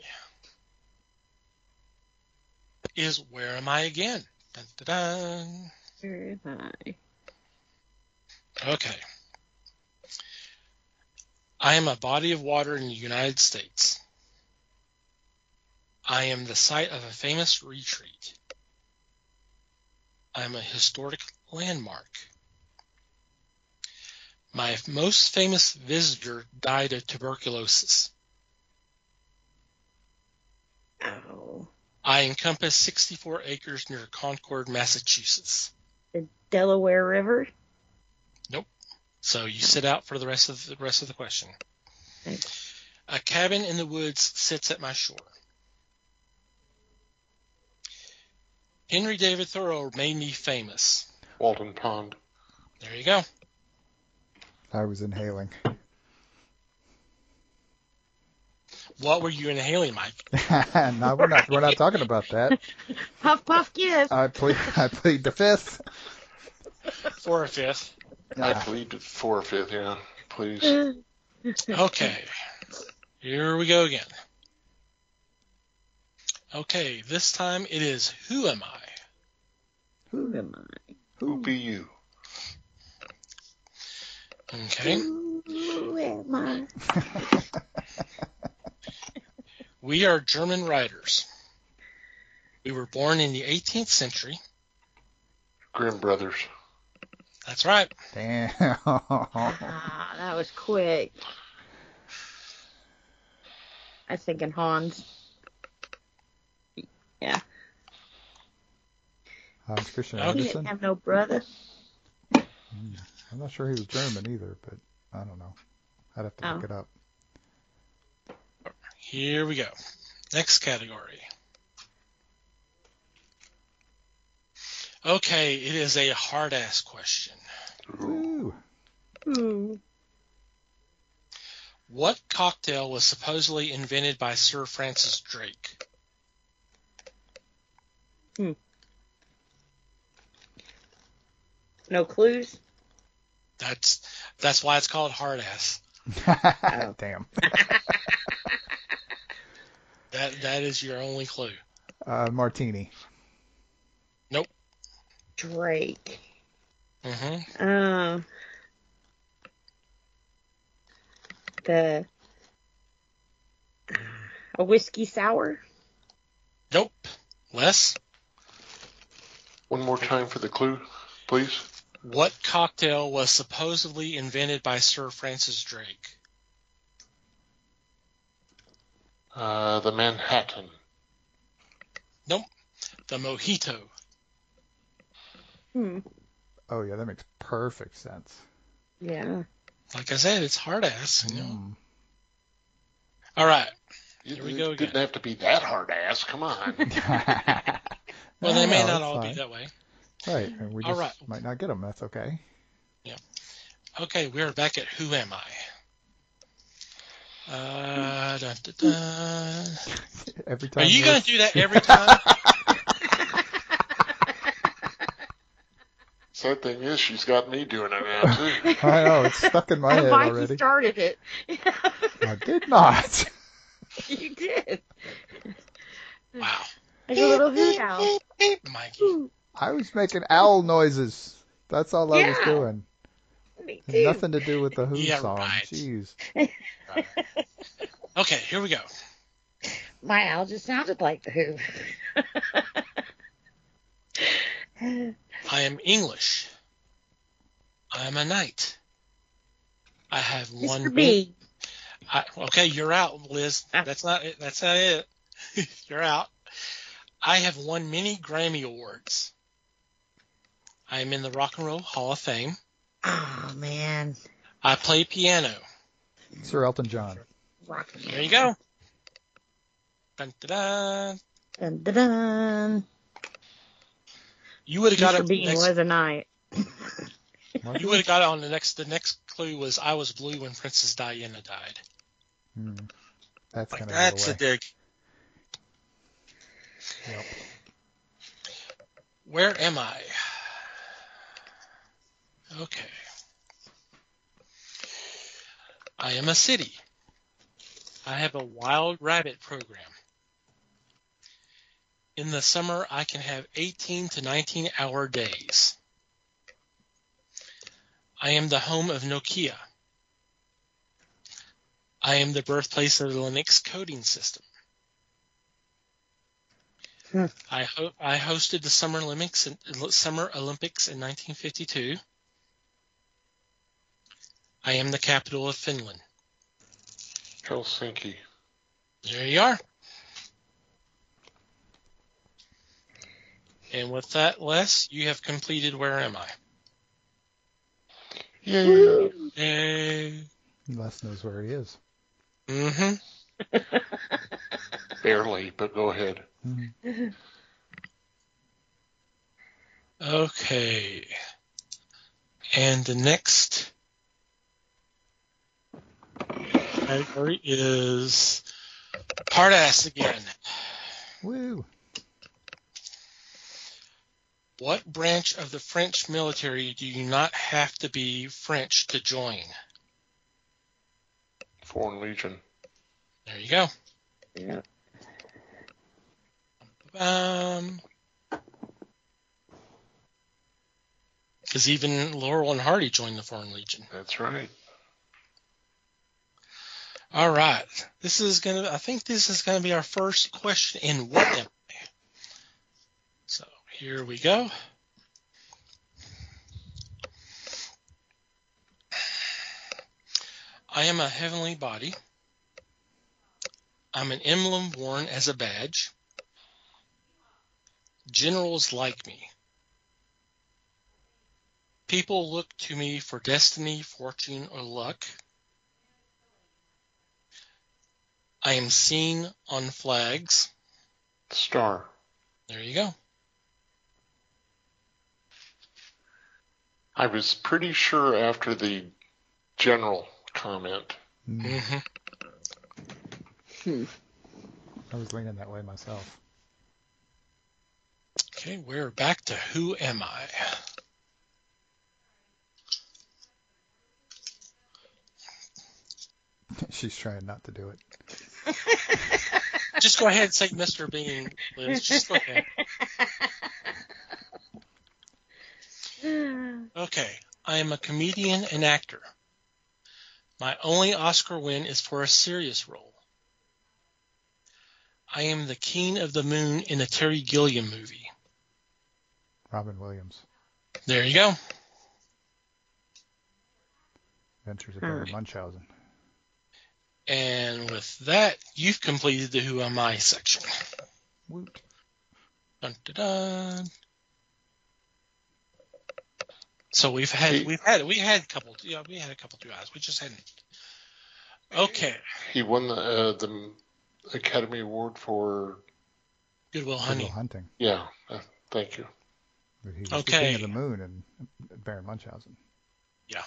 Speaker 2: is Where Am I Again? Dun, dun, dun.
Speaker 5: Where am I?
Speaker 2: Okay. I am a body of water in the United States. I am the site of a famous retreat. I am a historic landmark. My most famous visitor died of tuberculosis.
Speaker 5: Oh.
Speaker 2: I encompass 64 acres near Concord, Massachusetts.
Speaker 5: The Delaware River?
Speaker 2: Nope. So you sit out for the rest of the question.
Speaker 5: Thanks.
Speaker 2: A cabin in the woods sits at my shore. Henry David Thoreau made me famous.
Speaker 4: Walton Pond.
Speaker 2: There you go.
Speaker 3: I was inhaling.
Speaker 2: What were you inhaling, Mike?
Speaker 3: No, we're not talking about that.
Speaker 5: Puff, puff, give.
Speaker 3: I plead the fifth.
Speaker 2: For a fifth.
Speaker 4: I plead for a fifth, yeah. Please.
Speaker 2: Okay. Here we go again. Okay, this time it is Who Am I?
Speaker 5: Who am I?
Speaker 4: Who be you?
Speaker 2: Okay.
Speaker 5: Who am I?
Speaker 2: We are German writers. We were born in the 18th century.
Speaker 4: Grimm Brothers.
Speaker 2: That's right.
Speaker 3: Damn.
Speaker 5: Ah, that was quick. I was thinking Hans. Yeah.
Speaker 3: Hans Christian
Speaker 2: Okay.
Speaker 5: He didn't
Speaker 3: Andersen.
Speaker 5: have no brother.
Speaker 3: I'm not sure he was German either, but I don't know. I'd have to look it up.
Speaker 2: Here we go. Next category. Okay, it is a hard-ass question.
Speaker 3: Ooh.
Speaker 5: Ooh.
Speaker 2: What cocktail was supposedly invented by Sir Francis Drake?
Speaker 5: No clues?
Speaker 2: That's why it's called hard-ass.
Speaker 3: Damn.
Speaker 2: That is your only clue.
Speaker 3: Martini.
Speaker 2: Nope.
Speaker 5: Drake.
Speaker 2: Mm-hmm.
Speaker 5: A whiskey sour?
Speaker 2: Nope. Les?
Speaker 4: One more time for the clue, please.
Speaker 2: What cocktail was supposedly invented by Sir Francis Drake?
Speaker 4: The Manhattan.
Speaker 2: Nope. The mojito.
Speaker 3: Oh, yeah, that makes perfect sense.
Speaker 5: Yeah.
Speaker 2: Like I said, it's hard ass. All right. Here we go
Speaker 4: It
Speaker 2: again.
Speaker 4: didn't have to be that hard ass. Come on.
Speaker 2: Well, they may
Speaker 3: No,
Speaker 2: not
Speaker 3: it's
Speaker 2: all be
Speaker 3: fine.
Speaker 2: that way.
Speaker 3: Right, and we
Speaker 2: All
Speaker 3: just
Speaker 2: right.
Speaker 3: might not get them. That's okay.
Speaker 2: Yeah. Okay, we're back at Who Am I? Dun, dun, dun.
Speaker 3: Every time.
Speaker 2: Are you going to do that every time?
Speaker 4: Sad thing is, she's got me doing it now, too.
Speaker 3: I know, it's stuck in my head
Speaker 5: Mikey
Speaker 3: already.
Speaker 5: started it.
Speaker 3: I did not.
Speaker 5: You did.
Speaker 2: Wow.
Speaker 5: Like a little hoot owl.
Speaker 2: Mikey.
Speaker 3: I was making owl noises. That's all I was
Speaker 5: Yeah.
Speaker 3: doing.
Speaker 5: Me too.
Speaker 3: Nothing to do with the Who
Speaker 2: Yeah,
Speaker 3: song.
Speaker 2: right.
Speaker 3: Jeez.
Speaker 2: Okay, here we go.
Speaker 5: My owl just sounded like the Who.
Speaker 2: I am English. I am a knight. I have one.
Speaker 5: Mr. B.
Speaker 2: Okay, you're out, Liz. That's not it. That's not it. You're out. I have won many Grammy Awards. I am in the Rock and Roll Hall of Fame.
Speaker 5: Oh, man.
Speaker 2: I play piano.
Speaker 3: Sir Elton John.
Speaker 2: There you go. Dun, dun, dun.
Speaker 5: Dun, dun, dun.
Speaker 2: You would have got
Speaker 5: Mr.
Speaker 2: it.
Speaker 5: Bean was a knight.
Speaker 2: You would have got it on the next. The next clue was I was blue when Princess Diana died.
Speaker 3: That's
Speaker 2: Like
Speaker 3: gonna
Speaker 2: that's
Speaker 3: go
Speaker 2: a
Speaker 3: away.
Speaker 2: dig.
Speaker 3: Yep.
Speaker 2: Where am I? Okay. I am a city. I have a wild rabbit program. In the summer, I can have 18 to 19-hour days. I am the home of Nokia. I am the birthplace of the Linux coding system. I hosted the Summer Olympics in 1952. I am the capital of Finland.
Speaker 4: Helsinki.
Speaker 2: There you are. And with that, Les, you have completed Where Am I?
Speaker 4: Yay.
Speaker 2: Yay.
Speaker 3: Les knows where he is.
Speaker 2: Mm-hmm.
Speaker 4: Barely, but go ahead.
Speaker 2: Okay. And the next category is hard ass again.
Speaker 3: Woo.
Speaker 2: What branch of the French military do you not have to be French to join?
Speaker 4: Foreign Legion.
Speaker 2: There you go.
Speaker 5: Yeah.
Speaker 2: Because even Laurel and Hardy joined the Foreign Legion.
Speaker 4: That's right.
Speaker 2: All right. I think this is gonna be our first question in What Am I? So here we go. I am a heavenly body. I'm an emblem worn as a badge. Generals like me. People look to me for destiny, fortune, or luck. I am seen on flags.
Speaker 4: Star.
Speaker 2: There you go.
Speaker 4: I was pretty sure after the general comment.
Speaker 2: Mm-hmm.
Speaker 3: I was leaning that way myself.
Speaker 2: Okay, we're back to Who Am I?
Speaker 3: She's trying not to do it.
Speaker 2: Just go ahead and say Mr. Bean, Liz. Just go ahead. Okay, I am a comedian and actor. My only Oscar win is for a serious role. I am the King of the Moon in a Terry Gilliam movie.
Speaker 3: Robin Williams.
Speaker 2: There you go.
Speaker 3: Adventures of Barry Munchausen.
Speaker 2: And with that, you've completed the Who Am I section.
Speaker 3: Woot.
Speaker 2: Dun, dun, dun. So we had a couple 2 hours. We just hadn't. Okay.
Speaker 4: He won the Academy Award for
Speaker 2: Good Will
Speaker 3: Good
Speaker 2: Hunting.
Speaker 3: Will Hunting.
Speaker 4: Yeah. Thank you.
Speaker 3: He was
Speaker 2: Okay.
Speaker 3: the King of the Moon and Baron Munchausen.
Speaker 2: Yeah.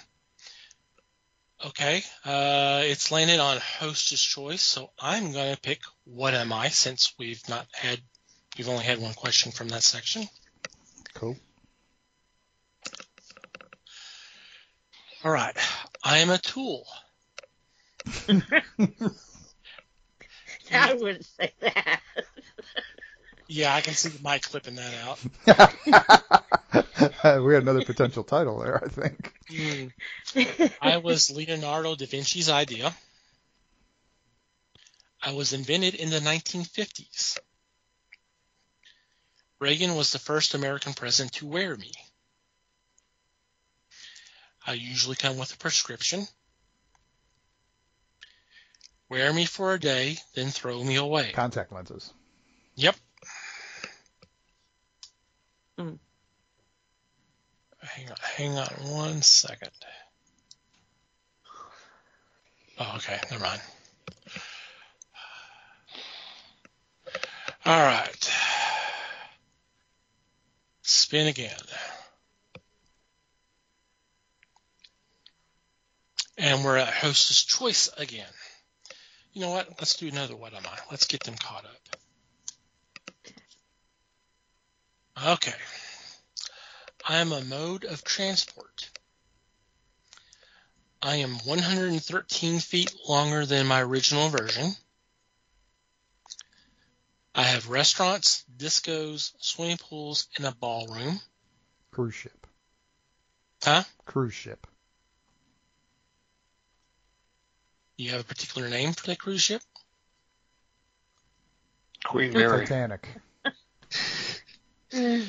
Speaker 2: Okay. It's landed on Hostess Choice, so I'm going to pick What Am I, since we've only had one question from that section.
Speaker 3: Cool.
Speaker 2: All right. I am a tool.
Speaker 5: I wouldn't say that.
Speaker 2: Yeah, I can see the mic clipping that out.
Speaker 3: We had another potential title there, I think.
Speaker 2: I was Leonardo da Vinci's idea. I was invented in the 1950s. Reagan was the first American president to wear me. I usually come with a prescription. Wear me for a day, then throw me away.
Speaker 3: Contact lenses.
Speaker 2: Yep.
Speaker 5: Mm.
Speaker 2: Hang on 1 second. Oh, okay, never mind. All right. Spin again. And we're at Hostess Choice again. You know what? Let's do another What Am I? Let's get them caught up. Okay. I am a mode of transport. I am 113 feet longer than my original version. I have restaurants, discos, swimming pools, and a ballroom.
Speaker 3: Cruise ship.
Speaker 2: Huh?
Speaker 3: Cruise ship.
Speaker 2: You have a particular name for that cruise ship?
Speaker 4: Queen Mary.
Speaker 3: Titanic.
Speaker 5: The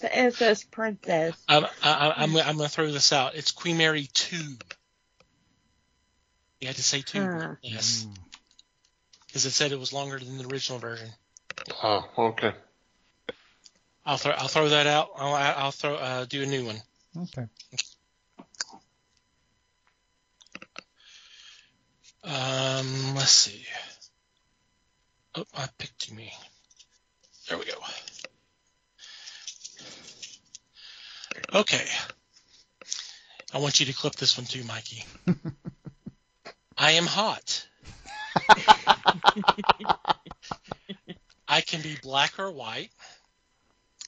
Speaker 5: SS Princess.
Speaker 2: I'm going to throw this out. It's Queen Mary 2. You had to say 2. Yes. Because it said it was longer than the original version.
Speaker 4: Oh, okay.
Speaker 2: I'll throw that out. I'll do a new one.
Speaker 3: Okay.
Speaker 2: Let's see. Oh, I picked me. There we go. Okay. I want you to clip this one too, Mikey. I am hot. I can be black or white.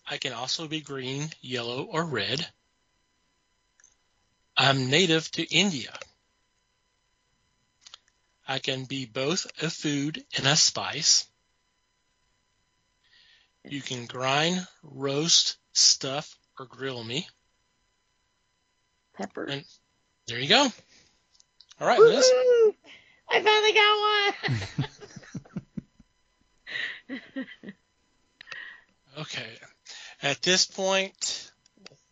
Speaker 2: I can also be green, yellow, or red. I'm native to India. I can be both a food and a spice. You can grind, roast, stuff, or grill me.
Speaker 5: Pepper.
Speaker 2: And there you go. All right,
Speaker 5: Woo-hoo!
Speaker 2: Liz.
Speaker 5: I finally got one.
Speaker 2: Okay. At this point,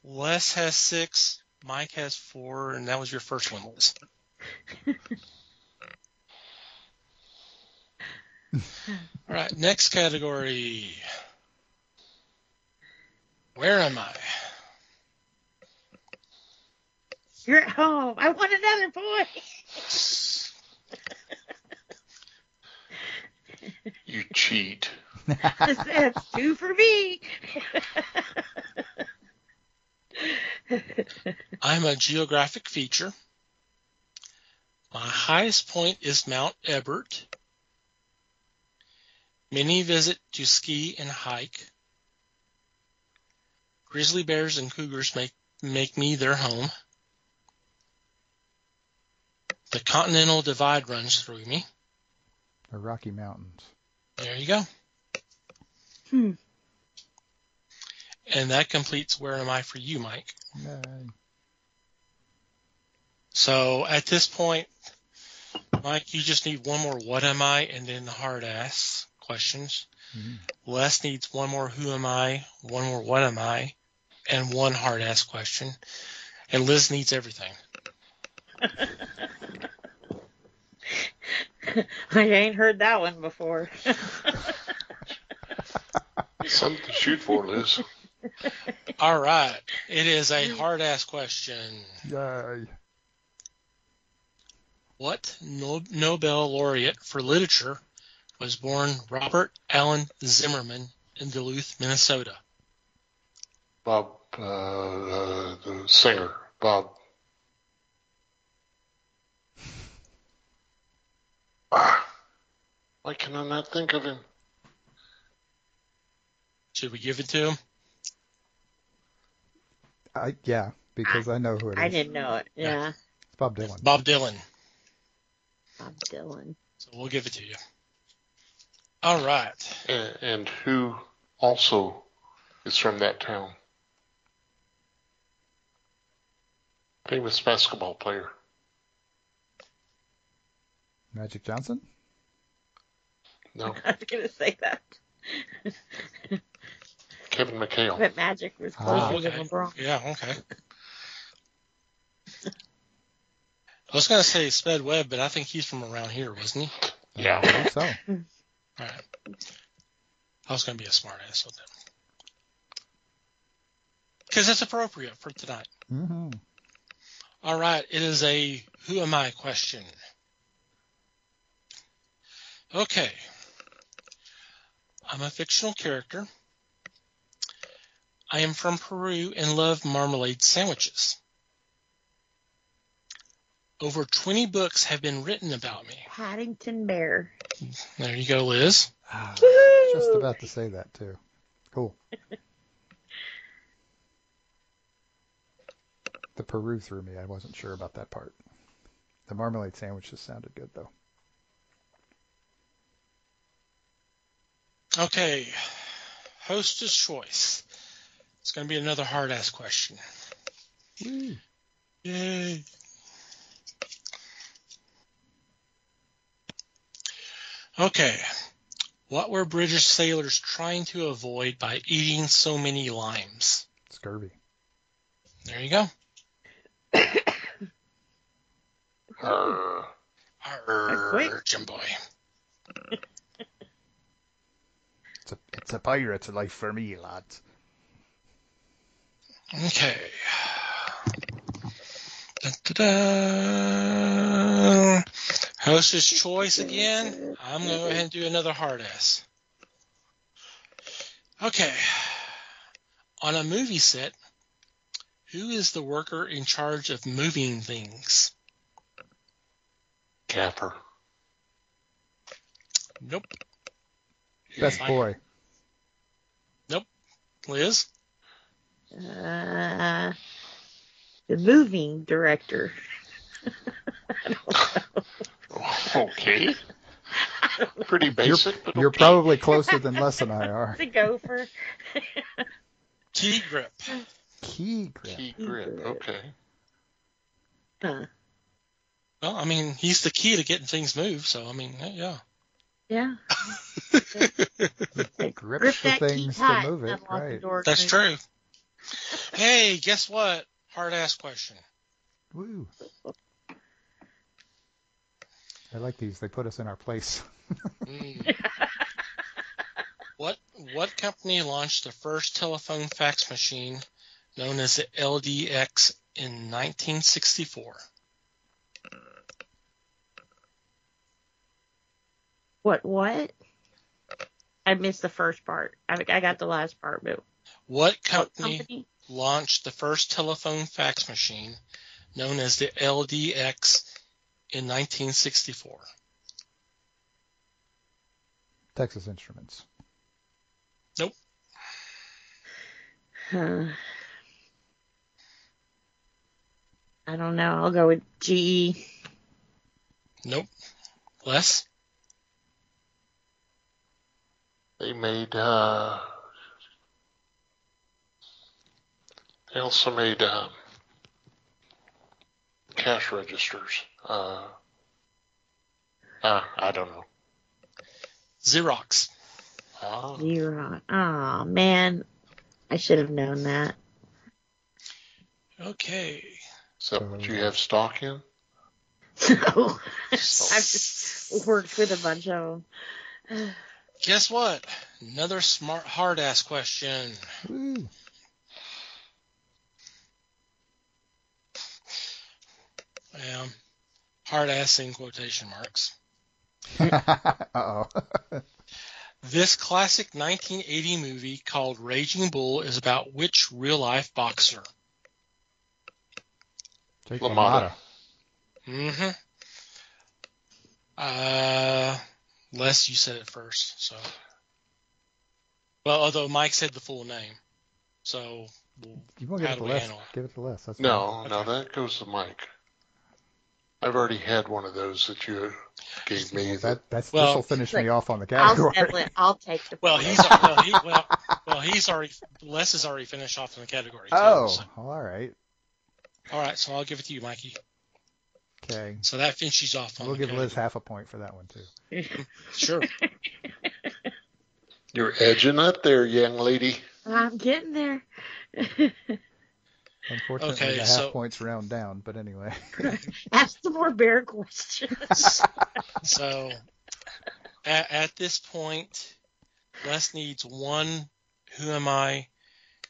Speaker 2: Les has 6, Mike has 4, and that was your first one, Liz. All right, next category. Where am I?
Speaker 5: You're at home. I want another boy.
Speaker 4: You cheat.
Speaker 5: That's 2 for me.
Speaker 2: I'm a geographic feature. My highest point is Mount Ebert. Many visit to ski and hike. Grizzly bears and cougars make me their home. The Continental Divide runs through me.
Speaker 3: The Rocky Mountains.
Speaker 2: There you go. And that completes Where Am I for you, Mike.
Speaker 3: Yay.
Speaker 2: So at this point, Mike, you just need one more what am I and then the hard ass questions.
Speaker 3: Mm-hmm.
Speaker 2: Les needs one more who am I, one more what am I, and one hard ass question. And Liz needs everything.
Speaker 5: I ain't heard that one before.
Speaker 4: Something to shoot for, Liz.
Speaker 2: All right. It is a hard ass question.
Speaker 3: Yay.
Speaker 2: What Nobel laureate for literature was born Robert Allen Zimmerman in Duluth, Minnesota?
Speaker 4: Bob, the singer, Bob. Why can I not think of him?
Speaker 2: Should we give it to him?
Speaker 3: Yeah, because I know who it is.
Speaker 5: I didn't know it. Yeah.
Speaker 3: It's Bob Dylan.
Speaker 2: Bob Dylan.
Speaker 5: Bob Dylan.
Speaker 2: So we'll give it to you. All right.
Speaker 4: And who also is from that town? Famous basketball player.
Speaker 3: Magic Johnson?
Speaker 4: No,
Speaker 5: I was going to say that.
Speaker 4: Kevin McHale.
Speaker 5: But Magic was closer
Speaker 2: okay.
Speaker 5: than LeBron.
Speaker 2: Yeah, okay. I was going to say Sped Webb, but I think he's from around here, wasn't he?
Speaker 4: Yeah.
Speaker 3: I think so.
Speaker 2: All right. I was going to be a smart ass with them. Because it's appropriate for tonight.
Speaker 3: Mm-hmm.
Speaker 2: All right. It is a who am I question. Okay. I'm a fictional character. I am from Peru and love marmalade sandwiches. Over 20 books have been written about me.
Speaker 5: Paddington Bear.
Speaker 2: There you go, Liz.
Speaker 3: Just about to say that, too. Cool. The Peru threw me. I wasn't sure about that part. The marmalade sandwiches sounded good, though.
Speaker 2: Okay. Hostess choice. It's going to be another hard-ass question.
Speaker 3: Woo.
Speaker 2: Yay. Okay. What were British sailors trying to avoid by eating so many limes?
Speaker 3: Scurvy.
Speaker 2: There you go.
Speaker 4: Arr.
Speaker 2: Arr, Jim boy.
Speaker 3: It's a pirate's life for me, lads.
Speaker 2: Okay. Da-da-da. Hostess choice again. I'm going to go ahead and do another hard ass. Okay. On a movie set, who is the worker in charge of moving things?
Speaker 4: Gaffer.
Speaker 2: Nope.
Speaker 3: Best boy.
Speaker 2: Nope. Liz?
Speaker 5: The moving director. I don't know.
Speaker 4: Okay. Pretty basic, but
Speaker 3: You're
Speaker 4: okay.
Speaker 3: probably closer than Les and I are.
Speaker 5: The gopher.
Speaker 2: Key grip.
Speaker 3: Key grip.
Speaker 4: Key grip. Okay.
Speaker 5: Huh.
Speaker 2: Well, I mean, he's the key to getting things moved, so, I mean, yeah.
Speaker 5: Yeah.
Speaker 3: Grip
Speaker 5: Grip
Speaker 3: the
Speaker 5: that key
Speaker 3: things
Speaker 5: tight.
Speaker 3: to move it.
Speaker 5: Unlock the
Speaker 3: Right.
Speaker 5: door.
Speaker 2: That's true. Hey, guess what? Hard ass question.
Speaker 3: Woo. I like these. They put us in our place.
Speaker 2: Mm. What company launched the first telephone fax machine known as the LDX in 1964?
Speaker 5: What? I missed the first part. I got the last part, but
Speaker 2: What company launched the first telephone fax machine known as the LDX in 1964?
Speaker 3: Texas Instruments.
Speaker 2: Nope.
Speaker 5: I don't know. I'll go with GE.
Speaker 2: Nope. Les?
Speaker 4: They made, they also made cash registers. I don't know.
Speaker 2: Xerox.
Speaker 5: Xerox. Oh, man. I should have known that.
Speaker 2: Okay.
Speaker 4: Is that what you have stock in?
Speaker 5: No. I've just worked with a bunch of them.
Speaker 2: Guess what? Another smart hard-ass question.
Speaker 3: Woo.
Speaker 2: Hard-ass in quotation marks.
Speaker 3: Uh-oh.
Speaker 2: This classic 1980 movie called Raging Bull is about which real-life boxer?
Speaker 3: Jake
Speaker 4: LaMotta.
Speaker 2: Mm-hmm. Les, you said it first, so. Well, although Mike said the full name, so
Speaker 3: You won't give it to Les. Give it to Les. That's
Speaker 4: No,
Speaker 3: fine.
Speaker 4: no, that goes to Mike. I've already had one of those that you gave me.
Speaker 3: This will finish me off on the
Speaker 5: I'll
Speaker 3: category.
Speaker 5: settle it. I'll take the.
Speaker 2: He's already Les has already finished off in the category. Too,
Speaker 3: Oh,
Speaker 2: so.
Speaker 3: all right.
Speaker 2: All right, so I'll give it to you, Mikey.
Speaker 3: Okay.
Speaker 2: So that finishes off on
Speaker 3: We'll
Speaker 2: the
Speaker 3: give
Speaker 2: category.
Speaker 3: Liz half a point for that one, too.
Speaker 2: Sure.
Speaker 4: You're edging up there, young lady.
Speaker 5: I'm getting there.
Speaker 3: Unfortunately, the half points round down, but anyway.
Speaker 5: Ask some more bear questions.
Speaker 2: So, at this point, Les needs one who am I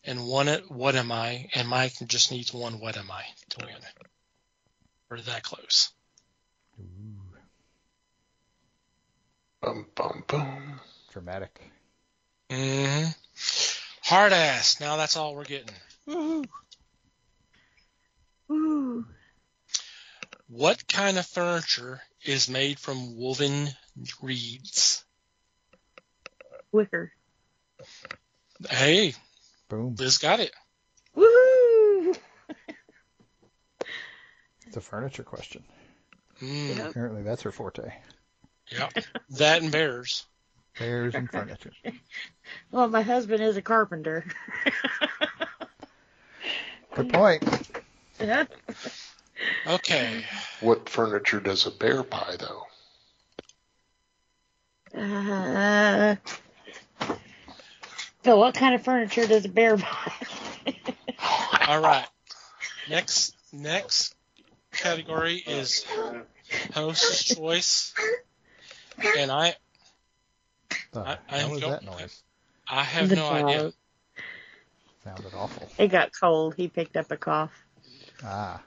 Speaker 2: and one what am I, and Mike just needs one what am I to win. We're that close.
Speaker 3: Ooh.
Speaker 4: Bum, bum, bum.
Speaker 3: Dramatic.
Speaker 2: Mm-hmm. Hard ass. Now that's all we're getting.
Speaker 3: Woo-hoo.
Speaker 5: Ooh.
Speaker 2: What kind of furniture is made from woven reeds?
Speaker 5: Wicker.
Speaker 2: Hey,
Speaker 3: Boom.
Speaker 2: Liz got it.
Speaker 5: Woo!
Speaker 3: It's a furniture question.
Speaker 2: Mm.
Speaker 3: Apparently, that's her forte.
Speaker 2: Yeah, that and bears.
Speaker 3: Bears and furniture.
Speaker 5: Well, my husband is a carpenter.
Speaker 3: Good point.
Speaker 2: Okay.
Speaker 4: What furniture does a bear buy, though?
Speaker 5: So what kind of furniture does a bear buy?
Speaker 2: All right. Next category is host's choice, and I
Speaker 3: What was that noise?
Speaker 2: I have no idea.
Speaker 3: Sounded awful.
Speaker 5: It got cold. He picked up a cough.
Speaker 3: Ah.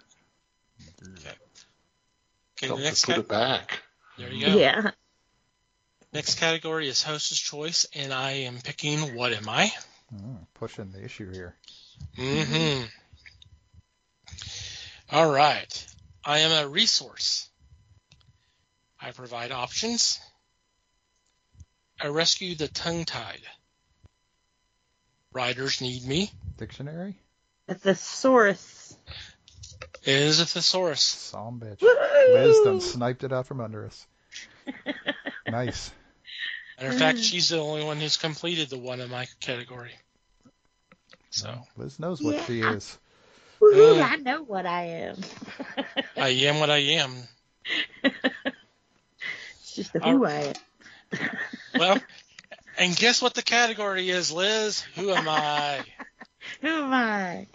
Speaker 2: Okay,
Speaker 4: Tell
Speaker 2: the
Speaker 4: him
Speaker 2: next
Speaker 4: to put it back.
Speaker 2: there you go.
Speaker 5: Yeah.
Speaker 2: Next category is host's choice, and I am picking what am I?
Speaker 3: Pushing the issue here.
Speaker 2: Mm-hmm. All right. I am a resource. I provide options. I rescue the tongue-tied. Writers need me.
Speaker 3: Dictionary?
Speaker 5: A thesaurus.
Speaker 2: It is a thesaurus.
Speaker 3: Psalm bitch.
Speaker 5: Woo-hoo!
Speaker 3: Liz done sniped it out from under us. Nice.
Speaker 2: Matter of fact, she's the only one who's completed the one in my category. So
Speaker 3: Liz knows what she is.
Speaker 5: Woo-hoo, I know what I am.
Speaker 2: I am what I am.
Speaker 5: It's just who I am.
Speaker 2: Well, and guess what the category is, Liz? Who am I?
Speaker 5: Who am I?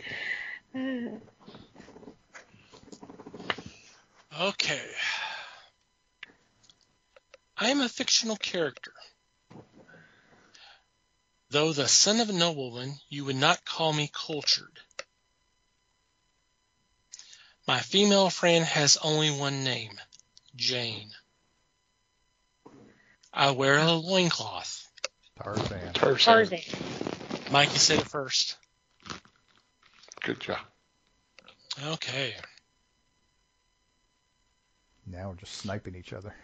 Speaker 2: Okay. I am a fictional character. Though the son of a nobleman, you would not call me cultured. My female friend has only one name, Jane. I wear a loincloth.
Speaker 3: Tarzan.
Speaker 5: Tarzan.
Speaker 2: Mikey said it first.
Speaker 4: Good job.
Speaker 2: Okay.
Speaker 3: Now we're just sniping each other.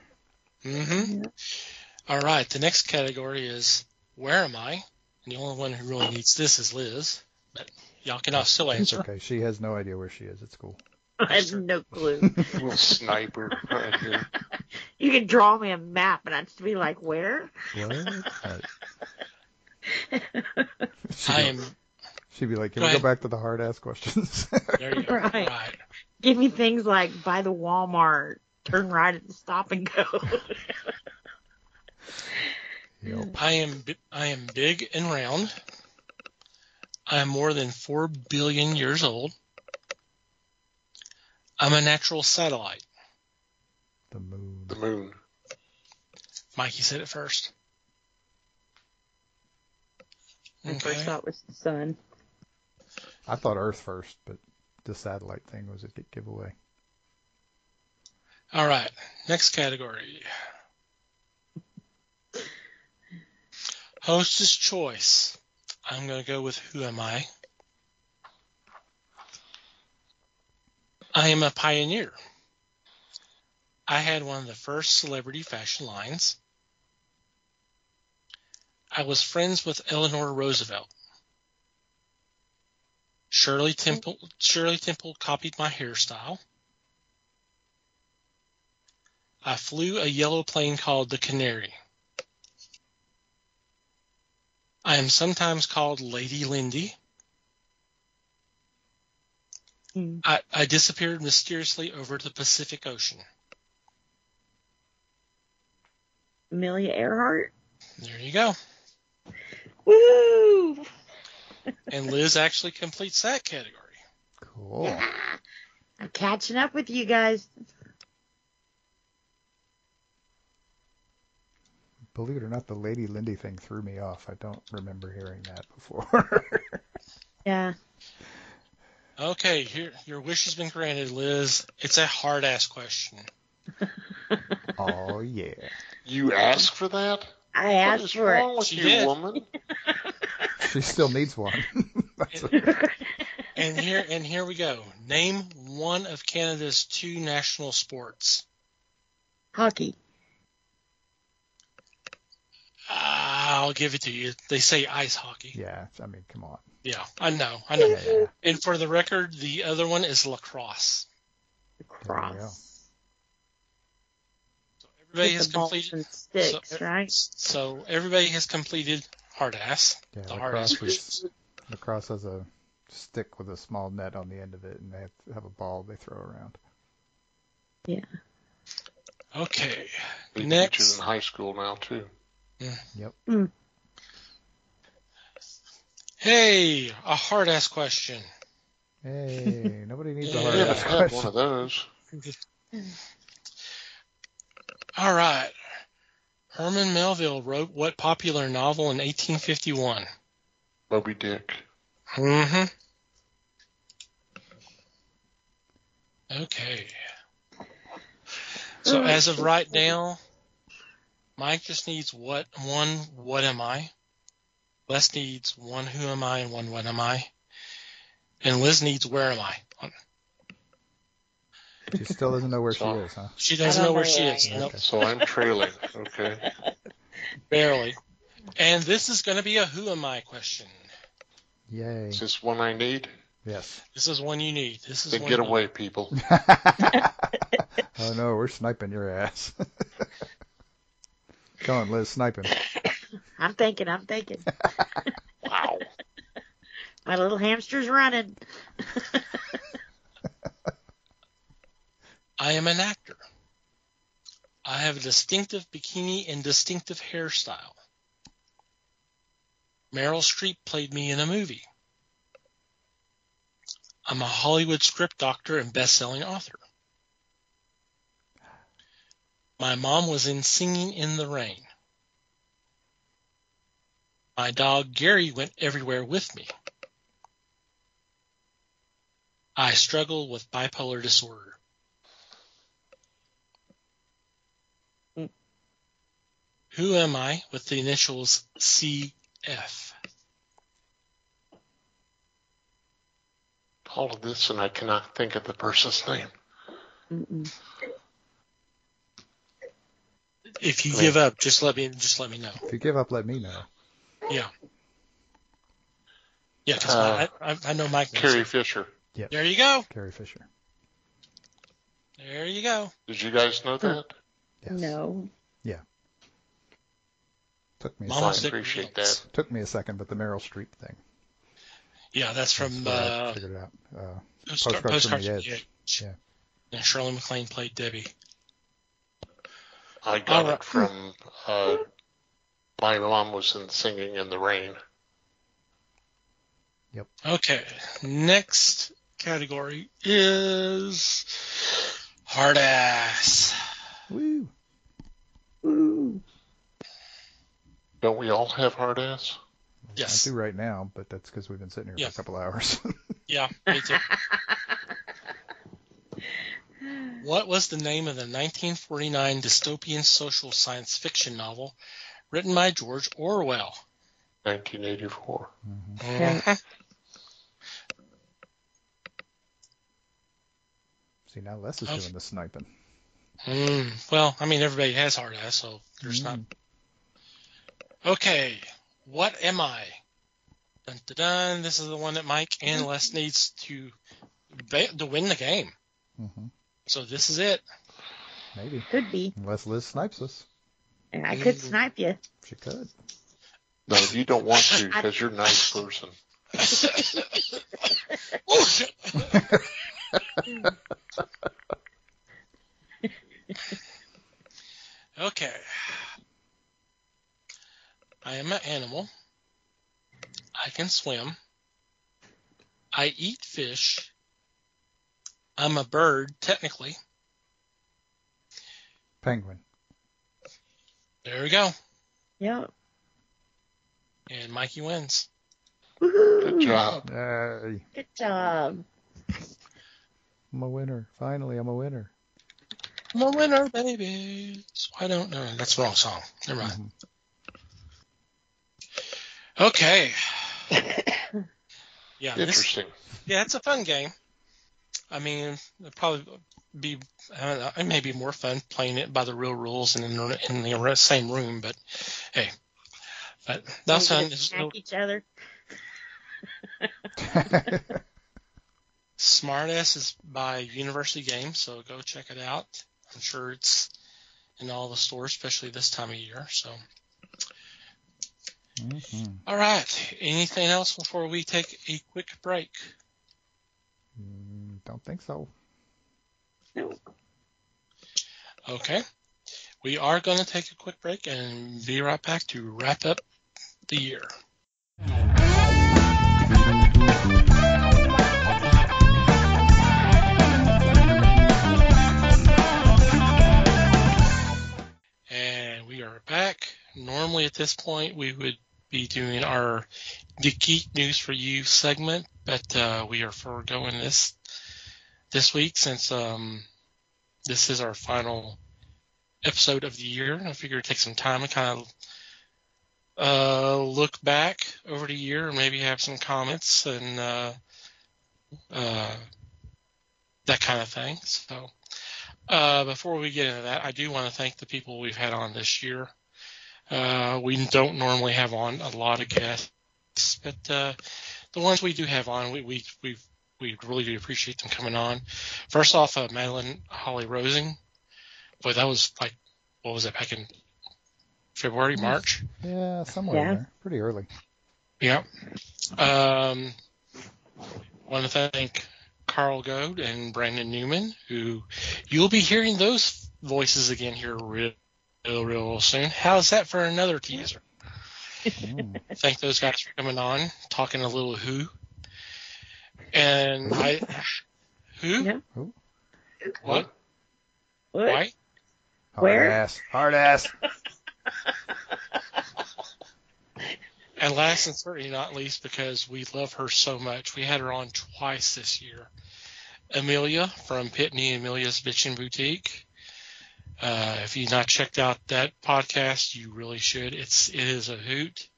Speaker 2: Mm-hmm.
Speaker 5: Yeah.
Speaker 2: All right, the next category is Where Am I? And the only one who really needs this is Liz. But y'all can still
Speaker 3: It's
Speaker 2: answer.
Speaker 3: okay. She has no idea where she is. It's cool.
Speaker 5: I have no clue.
Speaker 4: Little sniper right here.
Speaker 5: You could draw me a map, and I'd be like, where?
Speaker 3: What? She'd be like, can
Speaker 2: Go
Speaker 3: we go
Speaker 2: ahead.
Speaker 3: back to the hard-ass questions?
Speaker 2: There you go.
Speaker 5: Right.
Speaker 2: All right.
Speaker 5: Give me things like by the Walmart, turn right at the stop and go.
Speaker 3: Yep.
Speaker 2: I am big and round. I am more than 4 billion years old. I'm a natural satellite.
Speaker 3: The moon.
Speaker 4: The moon.
Speaker 2: Mikey said it first.
Speaker 5: I first
Speaker 2: Okay.
Speaker 5: thought it was the sun.
Speaker 3: I thought Earth first, but the satellite thing was a giveaway.
Speaker 2: All right. Next category. Hostess choice. I'm going to go with Who Am I? I am a pioneer. I had one of the first celebrity fashion lines. I was friends with Eleanor Roosevelt. Shirley Temple copied my hairstyle. I flew a yellow plane called the Canary. I am sometimes called Lady Lindy. I disappeared mysteriously over the Pacific Ocean.
Speaker 5: Amelia Earhart.
Speaker 2: There you go.
Speaker 5: Woo!
Speaker 2: And Liz actually completes that category.
Speaker 3: Cool.
Speaker 5: Yeah. I'm catching up with you guys.
Speaker 3: Believe it or not, the Lady Lindy thing threw me off. I don't remember hearing that before.
Speaker 5: Yeah.
Speaker 2: Okay, here your wish has been granted, Liz. It's a hard-ass question.
Speaker 3: Oh, yeah.
Speaker 4: You asked for that?
Speaker 5: I
Speaker 4: What
Speaker 5: asked
Speaker 4: is
Speaker 5: for
Speaker 4: wrong
Speaker 5: it.
Speaker 4: with
Speaker 2: She
Speaker 4: you,
Speaker 2: did.
Speaker 4: woman?
Speaker 3: She still needs one.
Speaker 2: And here we go. Name one of Canada's 2 national sports.
Speaker 5: Hockey.
Speaker 2: I'll give it to you. They say ice hockey.
Speaker 3: Yeah, I mean, come on.
Speaker 2: Yeah, I know.
Speaker 3: Yeah.
Speaker 2: And for the record, the other one is lacrosse.
Speaker 5: The
Speaker 3: There you go.
Speaker 5: cross.
Speaker 2: So everybody
Speaker 5: With
Speaker 2: has
Speaker 5: the balls
Speaker 2: completed.
Speaker 5: and sticks, right?
Speaker 2: So everybody has completed hard ass.
Speaker 3: Yeah,
Speaker 2: The hard ass questions.
Speaker 3: lacrosse has a stick with a small net on the end of it, and they have to have a ball they throw around.
Speaker 5: Yeah.
Speaker 2: Okay.
Speaker 4: They teach it
Speaker 2: Next.
Speaker 4: in high school now, too.
Speaker 3: Yep.
Speaker 2: Hey, a hard ass question.
Speaker 3: Hey, nobody needs a
Speaker 2: Yeah.
Speaker 3: hard
Speaker 4: Yeah,
Speaker 3: ass
Speaker 4: I had one
Speaker 3: question.
Speaker 4: of those.
Speaker 2: All right. Herman Melville wrote what popular novel in 1851?
Speaker 4: Moby Dick.
Speaker 2: Mm-hmm. Okay. So as of right now, Mike just needs what am I? Les needs one who am I and one what am I? And Liz needs where am I?
Speaker 3: She still doesn't know where she
Speaker 4: So-
Speaker 3: is, huh?
Speaker 2: She doesn't know where she is.
Speaker 5: I am.
Speaker 2: Nope,
Speaker 4: So I'm trailing. Okay.
Speaker 2: barely. And this is going to be a who am I question.
Speaker 3: Yay.
Speaker 4: Is this one I need?
Speaker 3: Yes.
Speaker 2: This is one you need. This is
Speaker 4: Then
Speaker 2: one
Speaker 4: get
Speaker 2: you need.
Speaker 4: away, people.
Speaker 3: Oh no, we're sniping your ass. Come on, Liz, sniping.
Speaker 5: I'm thinking.
Speaker 4: Wow.
Speaker 5: My little hamster's running.
Speaker 2: I am an actor. I have a distinctive bikini and distinctive hairstyle. Meryl Streep played me in a movie. I'm a Hollywood script doctor and best-selling author. My mom was in Singing in the Rain. My dog Gary went everywhere with me. I struggle with bipolar disorder. Who am I with the initials CF?
Speaker 4: All of this, and I cannot think of the person's name.
Speaker 5: Mm-mm.
Speaker 2: If you give up, just let me know.
Speaker 3: If you give up, let me know.
Speaker 2: Yeah. Yeah, because I know Mike knows.
Speaker 4: Carrie Fisher.
Speaker 3: Yep.
Speaker 2: There you go.
Speaker 3: Carrie Fisher.
Speaker 2: There you go.
Speaker 4: Did you guys know that?
Speaker 3: Yes.
Speaker 5: No.
Speaker 3: Yeah. Took me a
Speaker 2: Mama
Speaker 4: I
Speaker 3: second.
Speaker 4: appreciate that.
Speaker 3: Took me a second, but the Meryl Streep thing.
Speaker 2: Yeah, that's from
Speaker 3: That's where I figured it out. Postcards from the Edge. Yeah.
Speaker 2: And Shirley MacLaine played Debbie.
Speaker 4: I got it from my mom was in Singing in the Rain.
Speaker 3: Yep.
Speaker 2: Okay, next category is hard ass.
Speaker 3: Woo.
Speaker 5: Ooh.
Speaker 4: Don't we all have hard ass?
Speaker 2: Yes.
Speaker 3: I do right now, but that's because we've been sitting here for a couple hours.
Speaker 2: Yeah, me too. What was the name of the 1949 dystopian social science fiction novel written by George Orwell?
Speaker 4: 1984.
Speaker 2: Mm-hmm.
Speaker 3: See, now Les is doing the sniping.
Speaker 2: Well, I mean, everybody has hard ass, so there's not. Okay, what am I? Dun, dun, dun. This is the one that Mike and Les needs to win the game.
Speaker 3: Mm-hmm.
Speaker 2: So this is it.
Speaker 3: Maybe.
Speaker 5: Could be.
Speaker 3: Unless Liz snipes us.
Speaker 5: And I could snipe you.
Speaker 3: She could.
Speaker 4: No, you don't want to because you're a nice person.
Speaker 2: Oh, shit. Okay. I am an animal. I can swim. I eat fish. I'm a bird, technically.
Speaker 3: Penguin.
Speaker 2: There we go.
Speaker 5: Yep.
Speaker 2: And Mikey wins.
Speaker 4: Good job.
Speaker 3: Yay.
Speaker 5: Good job.
Speaker 3: I'm a winner. Finally, I'm a winner.
Speaker 2: I'm a winner, baby. So I don't know. That's the wrong song. Never mind.
Speaker 3: Mm-hmm.
Speaker 2: Okay. Yeah.
Speaker 4: Interesting.
Speaker 2: It's a fun game. I mean, it'd probably be, I don't know, it may be more fun playing it by the real rules and in the same room, but hey. But that's fun.
Speaker 5: Attack each other.
Speaker 2: Smartass is by University Games, so go check it out. I'm sure it's in all the stores, especially this time of year. So, All right. Anything else before we take a quick break?
Speaker 3: Don't think so.
Speaker 5: No.
Speaker 2: Okay. We are going to take a quick break and be right back to wrap up the year. And we are back. Normally at this point we would be doing the Geek News for You segment, but we are foregoing this week since this is our final episode of the year. I figure it'd take some time to kind of look back over the year and maybe have some comments and that kind of thing. So before we get into that, I do want to thank the people we've had on this year. We don't normally have on a lot of guests, but the ones we do have on, we really do appreciate them coming on. First off, Madeline Holly Rosing. Boy, that was like, what was that, back in February, March?
Speaker 3: Yeah, somewhere in there. Pretty early.
Speaker 2: Yeah. Want to thank Carl Goad and Brandon Newman, who you'll be hearing those voices again here real soon. How's that for another teaser? Thank those guys for coming on, talking a little Who. And Who?
Speaker 5: Yeah.
Speaker 3: Who?
Speaker 2: What?
Speaker 5: What?
Speaker 2: Why?
Speaker 5: Where?
Speaker 3: Hard ass.
Speaker 2: And last and certainly not least, because we love her so much, we had her on twice this year. Amelia from Pitney Amelia's Bitchin' Boutique. If you've not checked out that podcast, you really should. It is a hoot.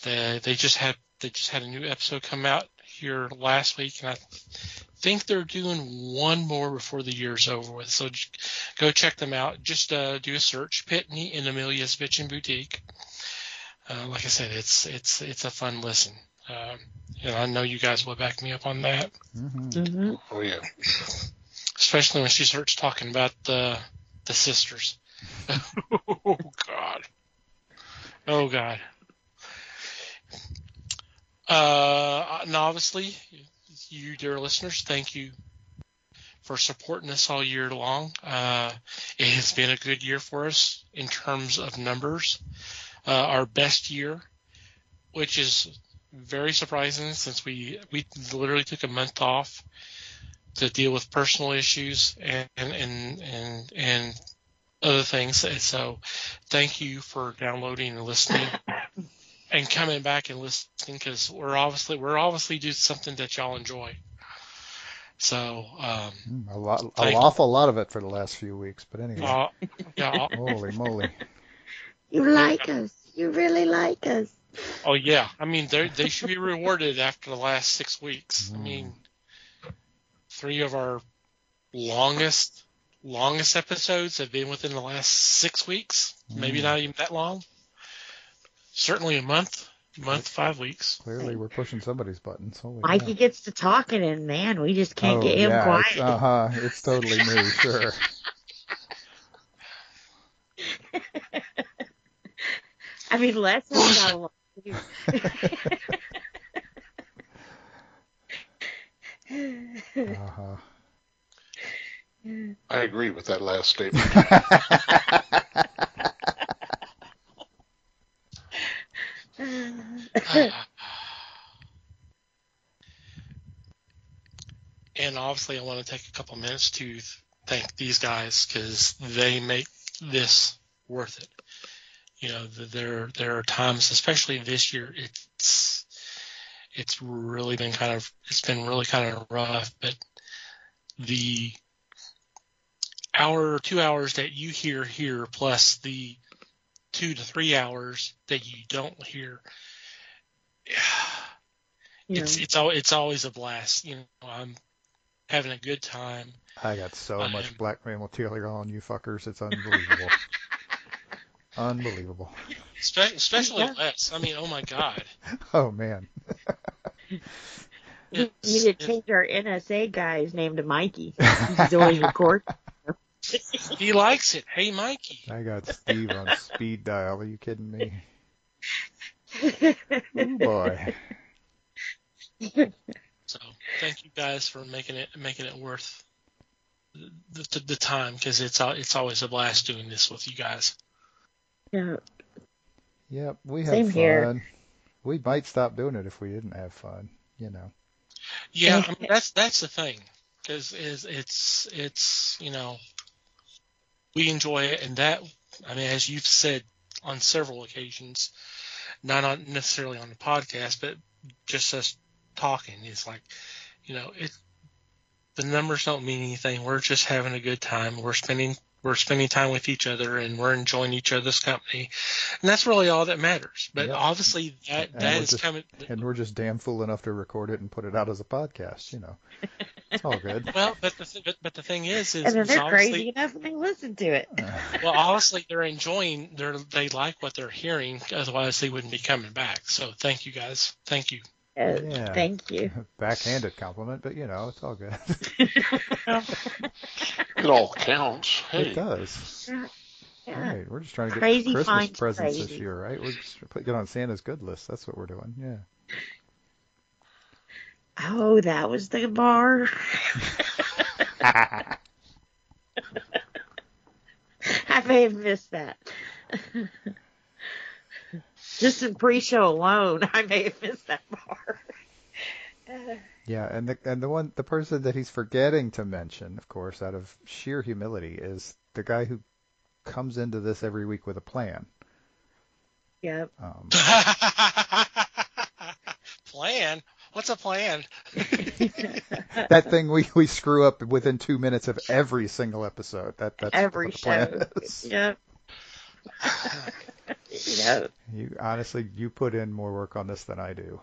Speaker 2: They just had a new episode come out here last week, and I think they're doing one more before the year's over with. So go check them out. Just do a search, Pitney and Amelia's Bitchin' Boutique. Like I said, it's a fun listen. I know you guys will back me up on that.
Speaker 3: Mm-hmm.
Speaker 5: Mm-hmm.
Speaker 4: Oh yeah.
Speaker 2: Especially when she starts talking about the sisters. Oh God. Oh God. And obviously, you dear listeners, thank you for supporting us all year long. It has been a good year for us in terms of numbers. Our best year, which is very surprising since we literally took a month off to deal with personal issues and other things. And so thank you for downloading and listening and coming back and listening, because we're obviously doing something that y'all enjoy. So
Speaker 3: An awful lot of it for the last few weeks, but anyway.
Speaker 2: Yeah.
Speaker 3: Holy moly.
Speaker 5: You like us. You really like us.
Speaker 2: Oh yeah. I mean, they should be rewarded after the last 6 weeks. I mean, 3 of our longest episodes have been within the last 6 weeks. Maybe not even that long. Certainly a month, 5 weeks.
Speaker 3: Clearly we're pushing somebody's buttons. Holy
Speaker 5: Mikey
Speaker 3: cow.
Speaker 5: gets to talking, and man, we just can't get him quiet.
Speaker 3: It's totally me, sure.
Speaker 5: I mean, Leslie's got a lot to do.
Speaker 4: I agree with that last statement.
Speaker 2: And obviously, I want to take a couple minutes to thank these guys, because they make this worth it. There are times, especially this year, it's really been kind of rough. But the hour or 2 hours that you hear here, plus the 2 to 3 hours that you don't hear, it's always a blast. I'm having a good time.
Speaker 3: I got so much blackmail material on you fuckers. It's unbelievable. Unbelievable.
Speaker 2: Especially Les. I mean, oh my God.
Speaker 3: Oh man.
Speaker 5: We need to change our NSA guy's name to Mikey. He's always recording.
Speaker 2: He likes it. Hey, Mikey.
Speaker 3: I got Steve on speed dial. Are you kidding me? Oh boy.
Speaker 2: So thank you guys for making it worth the time, because it's always a blast doing this with you guys.
Speaker 5: Yeah.
Speaker 3: Yep, we have
Speaker 5: Same
Speaker 3: fun.
Speaker 5: here.
Speaker 3: We might stop doing it if we didn't have fun,
Speaker 2: Yeah, I mean, that's the thing, because it's we enjoy it, and that, I mean, as you've said on several occasions, not necessarily on the podcast, but just us talking, it's like, the numbers don't mean anything. We're just having a good time. We're spending time with each other, and we're enjoying each other's company, and that's really all that matters. But obviously, that is coming.
Speaker 3: And we're just damn fool enough to record it and put it out as a podcast. It's all good.
Speaker 2: Well, but the thing is
Speaker 5: And then they're crazy enough and they listen to it.
Speaker 2: Well, obviously, they're enjoying. They like what they're hearing. Otherwise, they wouldn't be coming back. So, thank you guys. Thank you.
Speaker 5: Thank you.
Speaker 3: Backhanded compliment, but it's all good.
Speaker 4: It all counts. Hey.
Speaker 3: It does.
Speaker 5: Yeah.
Speaker 3: Right, we're just trying to get
Speaker 5: Crazy
Speaker 3: Christmas
Speaker 5: finds
Speaker 3: presents
Speaker 5: crazy.
Speaker 3: this year, right? We're just get on Santa's good list. That's what we're doing. Yeah.
Speaker 5: Oh, that was the bar. I may have missed that. Just in pre-show alone, I may have missed that bar.
Speaker 3: Yeah, and the person that he's forgetting to mention, of course, out of sheer humility, is the guy who comes into this every week with a plan.
Speaker 5: Yep.
Speaker 2: Plan? What's a plan?
Speaker 3: That thing we screw up within 2 minutes of every single episode. That's
Speaker 5: Every
Speaker 3: what the plan
Speaker 5: show.
Speaker 3: is.
Speaker 5: Yep. Yep.
Speaker 3: You put in more work on this than I do.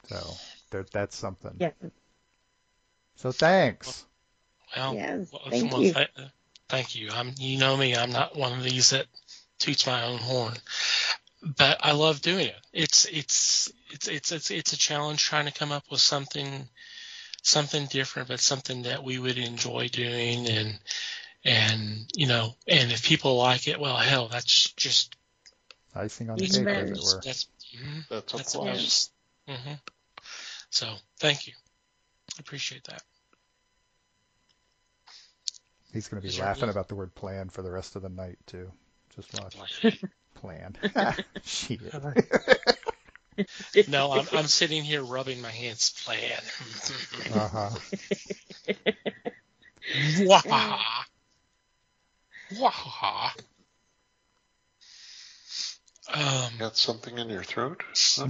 Speaker 3: So that's something.
Speaker 5: Yeah.
Speaker 3: So thanks.
Speaker 2: Well,
Speaker 5: Yes, thank you.
Speaker 2: Thank you. You know me. I'm not one of these that toots my own horn, but I love doing it. It's a challenge trying to come up with something different, but something that we would enjoy doing, and if people like it, well, hell, that's just
Speaker 3: icing on the cake, as it were.
Speaker 4: That's a plus.
Speaker 2: Nice. Mm-hmm. So thank you. I appreciate that.
Speaker 3: He's going to be laughing about the word plan for the rest of the night, too. Just watch. Plan. Shit.
Speaker 2: No, I'm sitting here rubbing my hands. Plan.
Speaker 3: Uh-huh.
Speaker 2: Wahaha. Wahaha.
Speaker 4: Got something in your throat? Huh?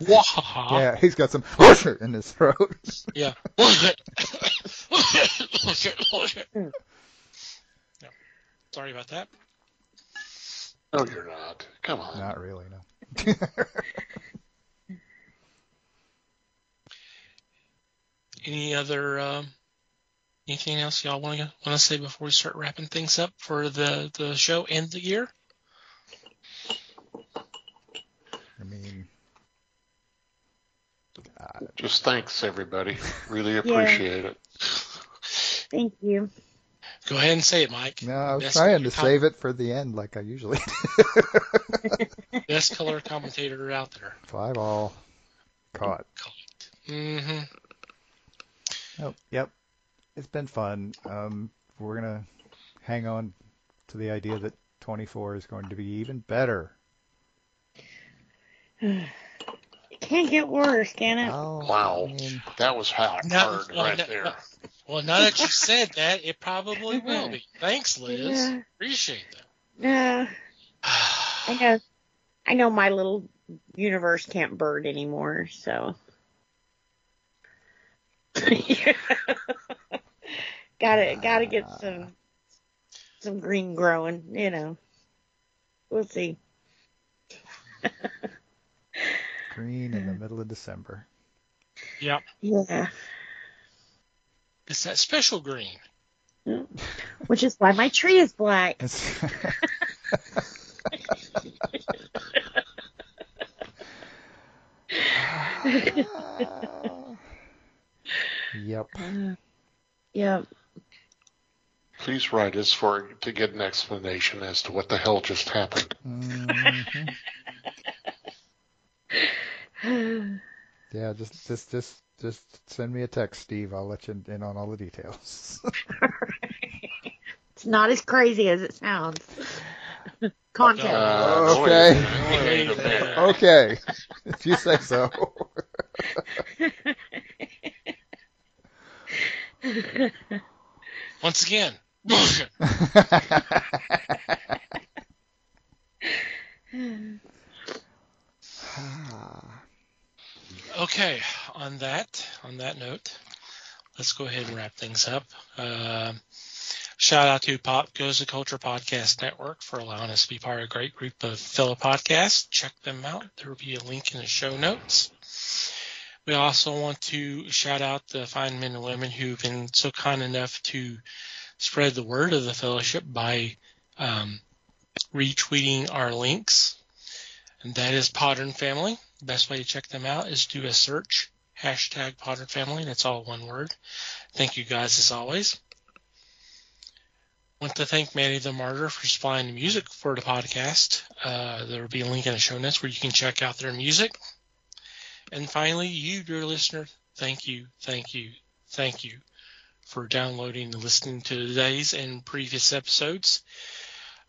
Speaker 2: Wahaha.
Speaker 3: Yeah, he's got some in his throat.
Speaker 2: Yeah. No, sorry about that.
Speaker 4: No, you're not. Come on.
Speaker 3: Not really, no.
Speaker 2: Anything else y'all want to say before we start wrapping things up for the show and the year?
Speaker 3: I mean,
Speaker 4: just thanks, everybody. Really appreciate it.
Speaker 5: Thank you.
Speaker 2: Go ahead and say it, Mike.
Speaker 3: no, I was trying to save it for the end like I usually do.
Speaker 2: Best color commentator out there.
Speaker 3: 5-all. Caught.
Speaker 2: Mm-hmm.
Speaker 3: Oh, yep. It's been fun. We're going to hang on to the idea that 24 is going to be even better.
Speaker 5: It can't get worse, can it?
Speaker 3: Oh,
Speaker 4: Wow.
Speaker 3: I mean,
Speaker 4: That was hard there.
Speaker 2: Well, now that you said that, it probably will be. Thanks, Liz.
Speaker 5: Yeah.
Speaker 2: Appreciate that.
Speaker 5: Yeah. I know my little universe can't burn anymore, so. Gotta get some green growing, We'll see.
Speaker 3: green in the middle of December.
Speaker 2: Yep.
Speaker 5: Yeah.
Speaker 2: It's that special green.
Speaker 5: Which is why my tree is black.
Speaker 3: Yep.
Speaker 5: Yep.
Speaker 4: Please write us to get an explanation as to what the hell just happened.
Speaker 3: Mm-hmm. Yeah, just send me a text, Steve. I'll let you in on all the details.
Speaker 5: It's not as crazy as it sounds. Content.
Speaker 3: Okay.
Speaker 4: Wait a minute.
Speaker 3: Okay. If you say so.
Speaker 2: Once again. Okay, on that note, let's go ahead and wrap things up. Shout out to Pop Goes the Culture Podcast Network for allowing us to be part of a great group of fellow podcasts. Check them out. There will be a link in the show notes. We also want to shout out the fine men and women who've been so kind enough to spread the word of the fellowship by retweeting our links. And that is Podern Family. The best way to check them out is do a search, #Podern Family. That's all one word. Thank you guys as always. Want to thank Manny the Martyr for supplying the music for the podcast. There will be a link in the show notes where you can check out their music. And finally, you, dear listener, thank you for downloading and listening to today's and previous episodes.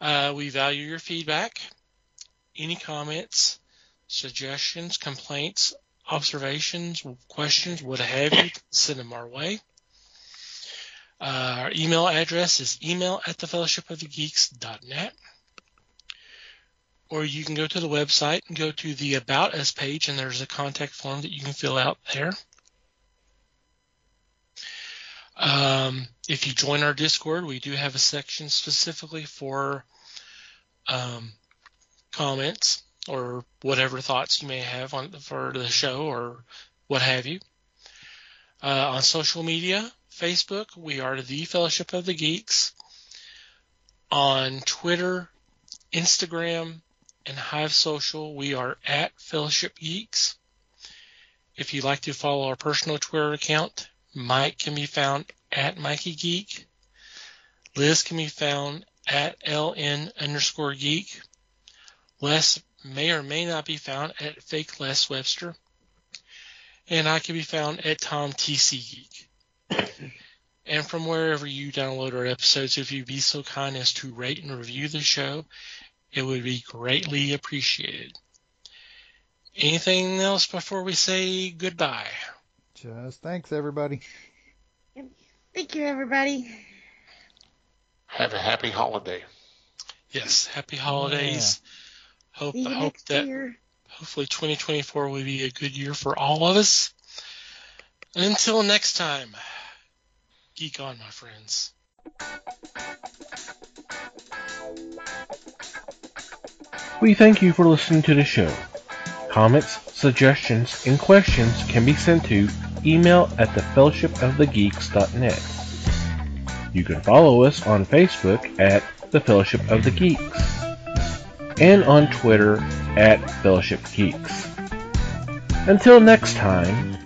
Speaker 2: We value your feedback. Any comments, suggestions, complaints, observations, questions, what have you, send them our way. Our email address is email@thefellowshipofthegeeks.net. Or you can go to the website and go to the About Us page, and there's a contact form that you can fill out there. If you join our Discord, we do have a section specifically for comments or whatever thoughts you may have for the show or what have you. On social media, Facebook, we are the Fellowship of the Geeks. On Twitter, Instagram, and Hive Social, we are at Fellowship Geeks. If you'd like to follow our personal Twitter account, Mike can be found at Mikey Geek. Liz can be found at LN_geek. Les may or may not be found at Fake Les Webster. And I can be found at Tom TC Geek. And from wherever you download our episodes, if you'd be so kind as to rate and review the show, it would be greatly appreciated. Anything else before we say goodbye?
Speaker 3: Just thanks, everybody.
Speaker 5: Thank you, everybody.
Speaker 4: Have a happy holiday.
Speaker 2: Yes, happy holidays.
Speaker 5: See you
Speaker 2: Hope
Speaker 5: next
Speaker 2: that
Speaker 5: year.
Speaker 2: hopefully 2024 will be a good year for all of us. And until next time, geek on, my friends.
Speaker 1: We thank you for listening to the show. Comments, suggestions, and questions can be sent to email@thefellowshipofthegeeks.net. You can follow us on Facebook at The Fellowship of the Geeks and on Twitter at Fellowship Geeks. Until next time,